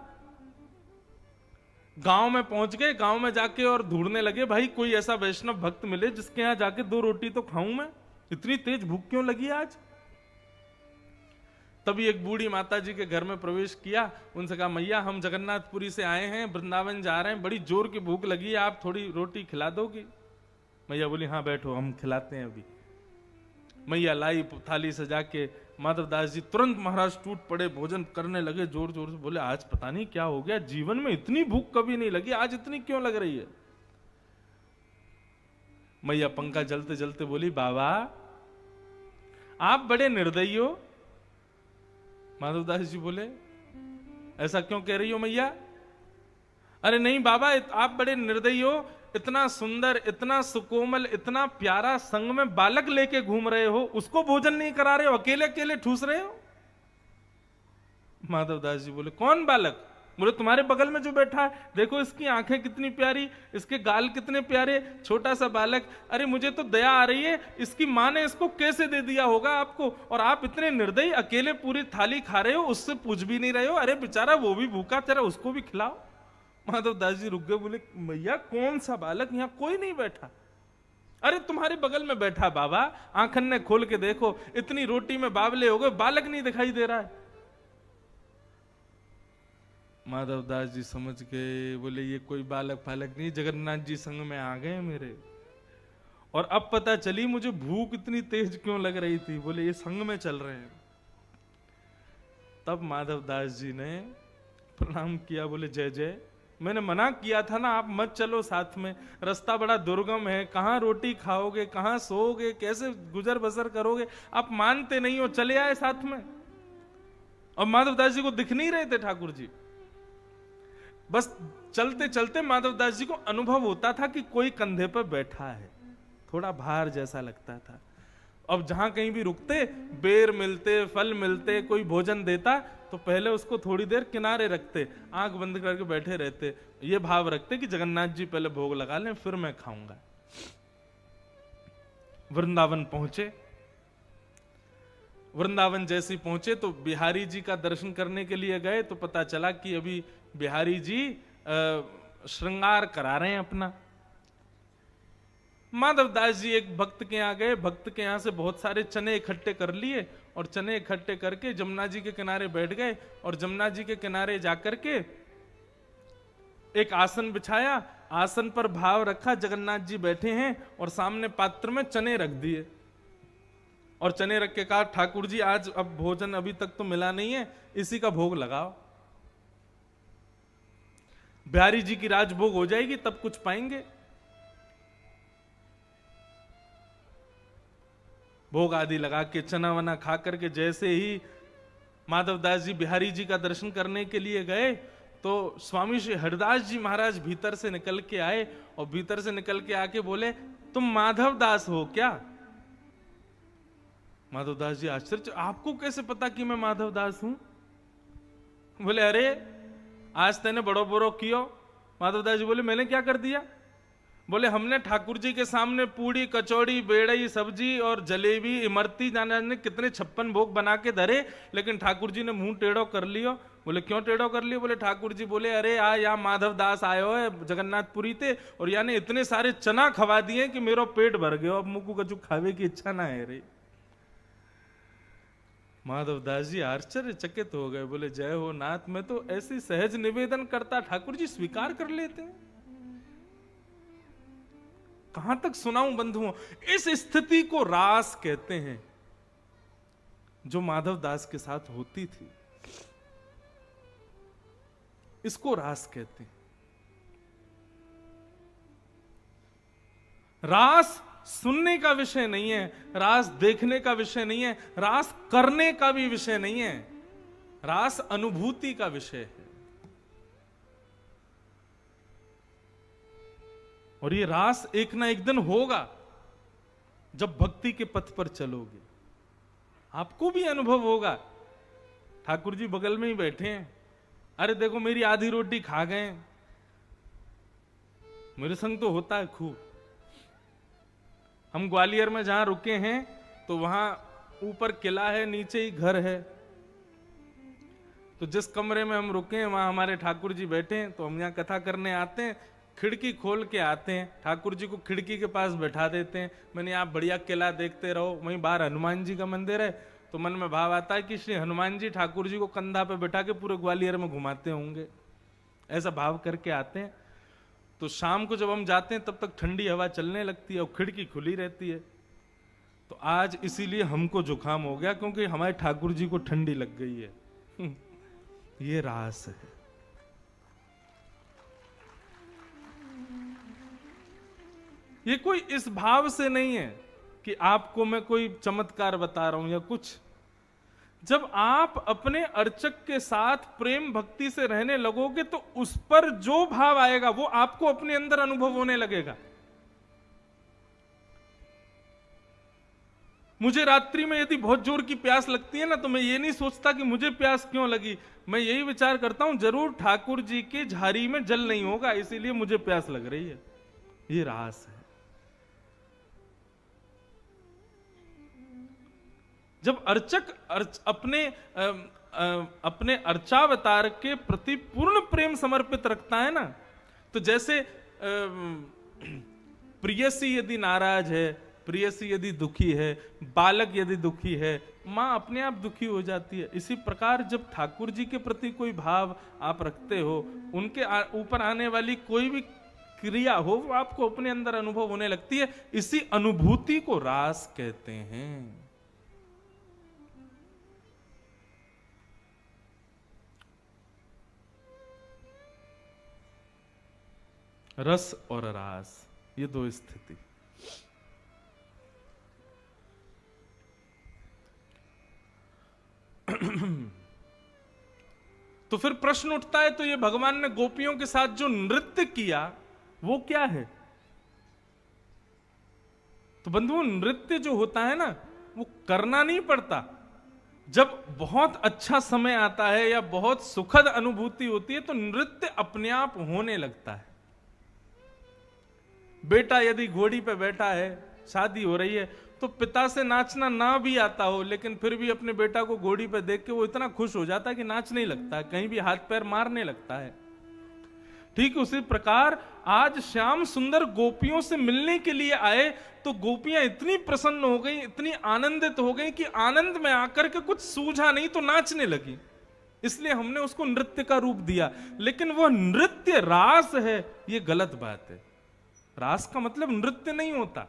गांव में पहुंच गए, गांव में जाके और ढूंढने लगे, भाई कोई ऐसा वैष्णव भक्त मिले जिसके यहां जाके 2 रोटी तो खाऊं मैं, इतनी तेज भूख क्यों लगी आज। तभी एक बूढ़ी माता जी के घर में प्रवेश किया, उनसे कहा मैया हम जगन्नाथपुरी से आए हैं, वृंदावन जा रहे हैं, बड़ी जोर की भूख लगी है, आप थोड़ी रोटी खिला दोगी? मैया बोली हाँ बैठो, हम खिलाते हैं अभी। मैया लाई थाली सजा के, माधवदास जी तुरंत महाराज टूट पड़े, भोजन करने लगे जोर जोर से। बोले आज पता नहीं क्या हो गया, जीवन में इतनी भूख कभी नहीं लगी, आज इतनी क्यों लग रही है? मैया पंखा जलते जलते बोली बाबा आप बड़े निर्दयी हो। माधवदास जी बोले ऐसा क्यों कह रही हो मैया? अरे नहीं बाबा आप बड़े निर्दयी हो, इतना सुंदर, इतना सुकोमल, इतना प्यारा संग में बालक लेके घूम रहे हो, उसको भोजन नहीं करा रहे हो, अकेले अकेले ठूस रहे हो। माधवदास जी बोले कौन बालक? बोले तुम्हारे बगल में जो बैठा है, देखो इसकी आंखें कितनी प्यारी, इसके गाल कितने प्यारे, छोटा सा बालक। अरे मुझे तो दया आ रही है, इसकी माँ ने इसको कैसे दे दिया होगा आपको, और आप इतने निर्दयी अकेले पूरी थाली खा रहे हो, उससे पूछ भी नहीं रहे हो। अरे बेचारा वो भी भूखा, तेरा उसको भी खिलाओ। माधवदास जी रुक गए, बोले मैया कौन सा बालक, यहाँ कोई नहीं बैठा। अरे तुम्हारे बगल में बैठा बाबा, आंखन ने खोल के देखो, इतनी रोटी में बावले हो गए, बालक नहीं दिखाई दे रहा है। माधवदास जी समझ गए, बोले ये कोई बालक फालक नहीं, जगन्नाथ जी संग में आ गए मेरे। और अब पता चली मुझे भूख इतनी तेज क्यों लग रही थी, बोले ये संग में चल रहे हैं। तब माधवदास जी ने प्रणाम किया, बोले जय जय, मैंने मना किया था ना, आप मत चलो साथ में, रास्ता बड़ा दुर्गम है, कहां रोटी खाओगे, कहां सोओगे, कैसे गुजर बसर करोगे, आप मानते नहीं हो, चले आए साथ में। और माधवदास जी को दिख नहीं रहे थे ठाकुर जी, बस चलते चलते माधवदास जी को अनुभव होता था कि कोई कंधे पर बैठा है, थोड़ा भार जैसा लगता था। अब जहां कहीं भी रुकते, बेर मिलते, फल मिलते, कोई भोजन देता, तो पहले उसको थोड़ी देर किनारे रखते, आंख बंद करके बैठे रहते, ये भाव रखते कि जगन्नाथ जी पहले भोग लगा लें, फिर मैं खाऊंगा। वृंदावन पहुंचे। वृंदावन जैसे पहुंचे तो बिहारी जी का दर्शन करने के लिए गए, तो पता चला कि अभी बिहारी जी श्रृंगार करा रहे हैं अपना। माधवदास जी एक भक्त के यहाँ गए, भक्त के यहाँ से बहुत सारे चने इकट्ठे कर लिए, और चने इकट्ठे करके जमुना जी के किनारे बैठ गए, और जमुना जी के किनारे जाकर के एक आसन बिछाया, आसन पर भाव रखा, जगन्नाथ जी बैठे हैं, और सामने पात्र में चने रख दिए, और चने रख के कहा ठाकुर जी आज अब भोजन अभी तक तो मिला नहीं है, इसी का भोग लगाओ, बिहारी जी की राजभोग हो जाएगी तब कुछ पाएंगे। भोग आदि लगा के चना वना खा करके जैसे ही माधवदास जी बिहारी जी का दर्शन करने के लिए गए, तो स्वामी श्री हरिदास जी महाराज भीतर से निकल के आए, और भीतर से निकल के आके बोले तुम माधवदास हो क्या? माधवदास जी आश्चर्य, आपको कैसे पता कि मैं माधवदास हूं? बोले अरे आज तेने बड़ो बड़ो कियो। माधवदास जी बोले मैंने क्या कर दिया? बोले हमने ठाकुर जी के सामने पूड़ी कचौड़ी बेड़ई सब्जी और जलेबी इमरती जाने कितने 56 भोग बना के धरे, लेकिन ठाकुर जी ने मुंह टेढ़ो कर लियो। बोले क्यों टेढ़ो कर लियो? बोले ठाकुर जी बोले अरे आ या माधवदास आयो है जगन्नाथपुरी थे, और यानी इतने सारे चना खवा दिए कि मेरो पेट भर गयो, अब मुकु कछु खावे की इच्छा ना है रे। माधवदास जी आश्चर्यचकित हो गए, बोले जय हो नाथ, मैं तो ऐसी सहज निवेदन करता, ठाकुर जी स्वीकार कर लेते हैं। कहां तक सुनाऊं बंधुओं, इस स्थिति को रास कहते हैं जो माधवदास के साथ होती थी, इसको रास कहते हैं। रास सुनने का विषय नहीं है, रास देखने का विषय नहीं है, रास करने का भी विषय नहीं है, रास अनुभूति का विषय है। और ये रास एक ना एक दिन होगा, जब भक्ति के पथ पर चलोगे आपको भी अनुभव होगा। ठाकुर जी बगल में ही बैठे हैं, अरे देखो मेरी आधी रोटी खा गए, मेरे संग तो होता है खूब। हम ग्वालियर में जहां रुके हैं तो वहां ऊपर किला है, नीचे ही घर है, तो जिस कमरे में हम रुके हैं वहां हमारे ठाकुर जी बैठे हैं, तो हम यहाँ कथा करने आते हैं, खिड़की खोल के आते हैं, ठाकुर जी को खिड़की के पास बैठा देते हैं। मैंने आप बढ़िया किला देखते रहो, वहीं बाहर हनुमान जी का मंदिर है, तो मन में भाव आता है कि श्री हनुमान जी ठाकुर जी को कंधा पे बैठा के पूरे ग्वालियर में घुमाते होंगे, ऐसा भाव करके आते हैं। तो शाम को जब हम जाते हैं तब तक ठंडी हवा चलने लगती है और खिड़की खुली रहती है। तो आज इसीलिए हमको जुकाम हो गया, क्योंकि हमारे ठाकुर जी को ठंडी लग गई है। ये रास है। ये कोई इस भाव से नहीं है कि आपको मैं कोई चमत्कार बता रहा हूं या कुछ। जब आप अपने अर्चक के साथ प्रेम भक्ति से रहने लगोगे तो उस पर जो भाव आएगा वो आपको अपने अंदर अनुभव होने लगेगा। मुझे रात्रि में यदि बहुत जोर की प्यास लगती है ना, तो मैं ये नहीं सोचता कि मुझे प्यास क्यों लगी, मैं यही विचार करता हूं जरूर ठाकुर जी के झाड़ी में जल नहीं होगा, इसीलिए मुझे प्यास लग रही है। ये रास है। जब अर्चक अपने अर्चावतार के प्रति पूर्ण प्रेम समर्पित रखता है ना, तो जैसे प्रियसी यदि नाराज है, प्रियसी यदि दुखी है, बालक यदि दुखी है, माँ अपने आप दुखी हो जाती है। इसी प्रकार जब ठाकुर जी के प्रति कोई भाव आप रखते हो, उनके ऊपर आने वाली कोई भी क्रिया हो, वो आपको अपने अंदर अनुभव होने लगती है। इसी अनुभूति को रास कहते हैं। रस और रास, ये दो स्थिति। तो फिर प्रश्न उठता है, तो ये भगवान ने गोपियों के साथ जो नृत्य किया वो क्या है? तो बंधुओं, नृत्य जो होता है ना, वो करना नहीं पड़ता। जब बहुत अच्छा समय आता है या बहुत सुखद अनुभूति होती है तो नृत्य अपने आप होने लगता है। बेटा यदि घोड़ी पे बैठा है, शादी हो रही है, तो पिता से नाचना ना भी आता हो, लेकिन फिर भी अपने बेटा को घोड़ी पे देख के वो इतना खुश हो जाता है कि नाचने लगता है, कहीं भी हाथ पैर मारने लगता है। ठीक उसी प्रकार आज श्याम सुंदर गोपियों से मिलने के लिए आए, तो गोपियां इतनी प्रसन्न हो गई, इतनी आनंदित हो गई कि आनंद में आकर के कुछ सूझा नहीं तो नाचने लगी। इसलिए हमने उसको नृत्य का रूप दिया। लेकिन वह नृत्य रास है, यह गलत बात है। रास का मतलब नृत्य नहीं होता।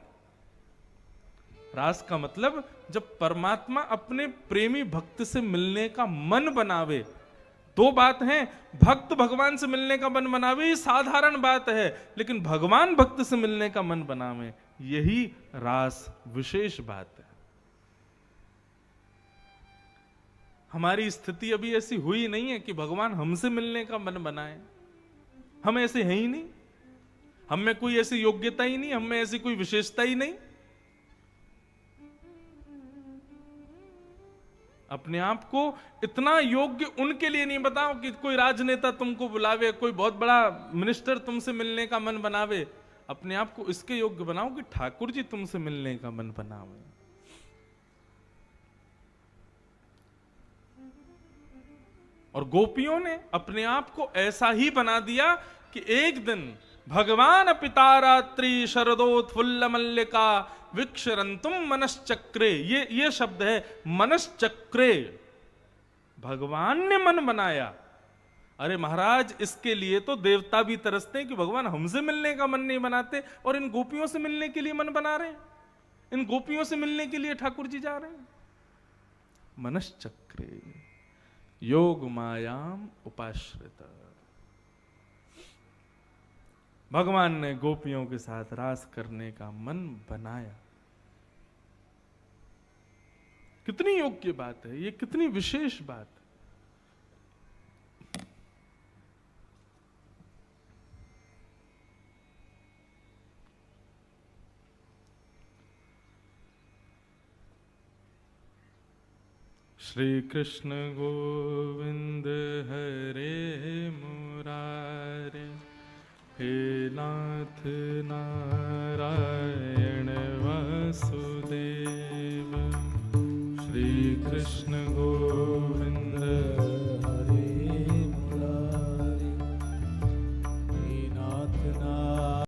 रास का मतलब जब परमात्मा अपने प्रेमी भक्त से मिलने का मन बनावे। दो बात हैं, भक्त भगवान से मिलने का मन बनावे ये साधारण बात है, लेकिन भगवान भक्त से मिलने का मन बनावे यही रास विशेष बात है। हमारी स्थिति अभी ऐसी हुई नहीं है कि भगवान हमसे मिलने का मन बनाए। हम ऐसे हैं ही नहीं, हम में कोई ऐसी योग्यता ही नहीं, हम में ऐसी कोई विशेषता ही नहीं। अपने आप को इतना योग्य उनके लिए नहीं बताओ कि कोई राजनेता तुमको बुलावे, कोई बहुत बड़ा मिनिस्टर तुमसे मिलने का मन बनावे। अपने आप को इसके योग्य बनाओ कि ठाकुर जी तुमसे मिलने का मन बनावे। और गोपियों ने अपने आप को ऐसा ही बना दिया कि एक दिन भगवान पिता रात्रि शरदोत्फुल्ल मल्लिका विक्षरंतुम मनश्चक्रे, ये शब्द है मनश्चक्रे। भगवान ने मन बनाया। अरे महाराज, इसके लिए तो देवता भी तरसते हैं कि भगवान हमसे मिलने का मन नहीं बनाते और इन गोपियों से मिलने के लिए मन बना रहे हैं, इन गोपियों से मिलने के लिए ठाकुर जी जा रहे हैं। मनश्चक्रे योग मायाम उपाश्रित। भगवान ने गोपियों के साथ रास करने का मन बनाया। कितनी योग्य बात है ये, कितनी विशेष बात है। श्री कृष्ण गोविंद हरे मुरारे, हे नाथ नारायण वासुदेव। श्री कृष्ण गोविंद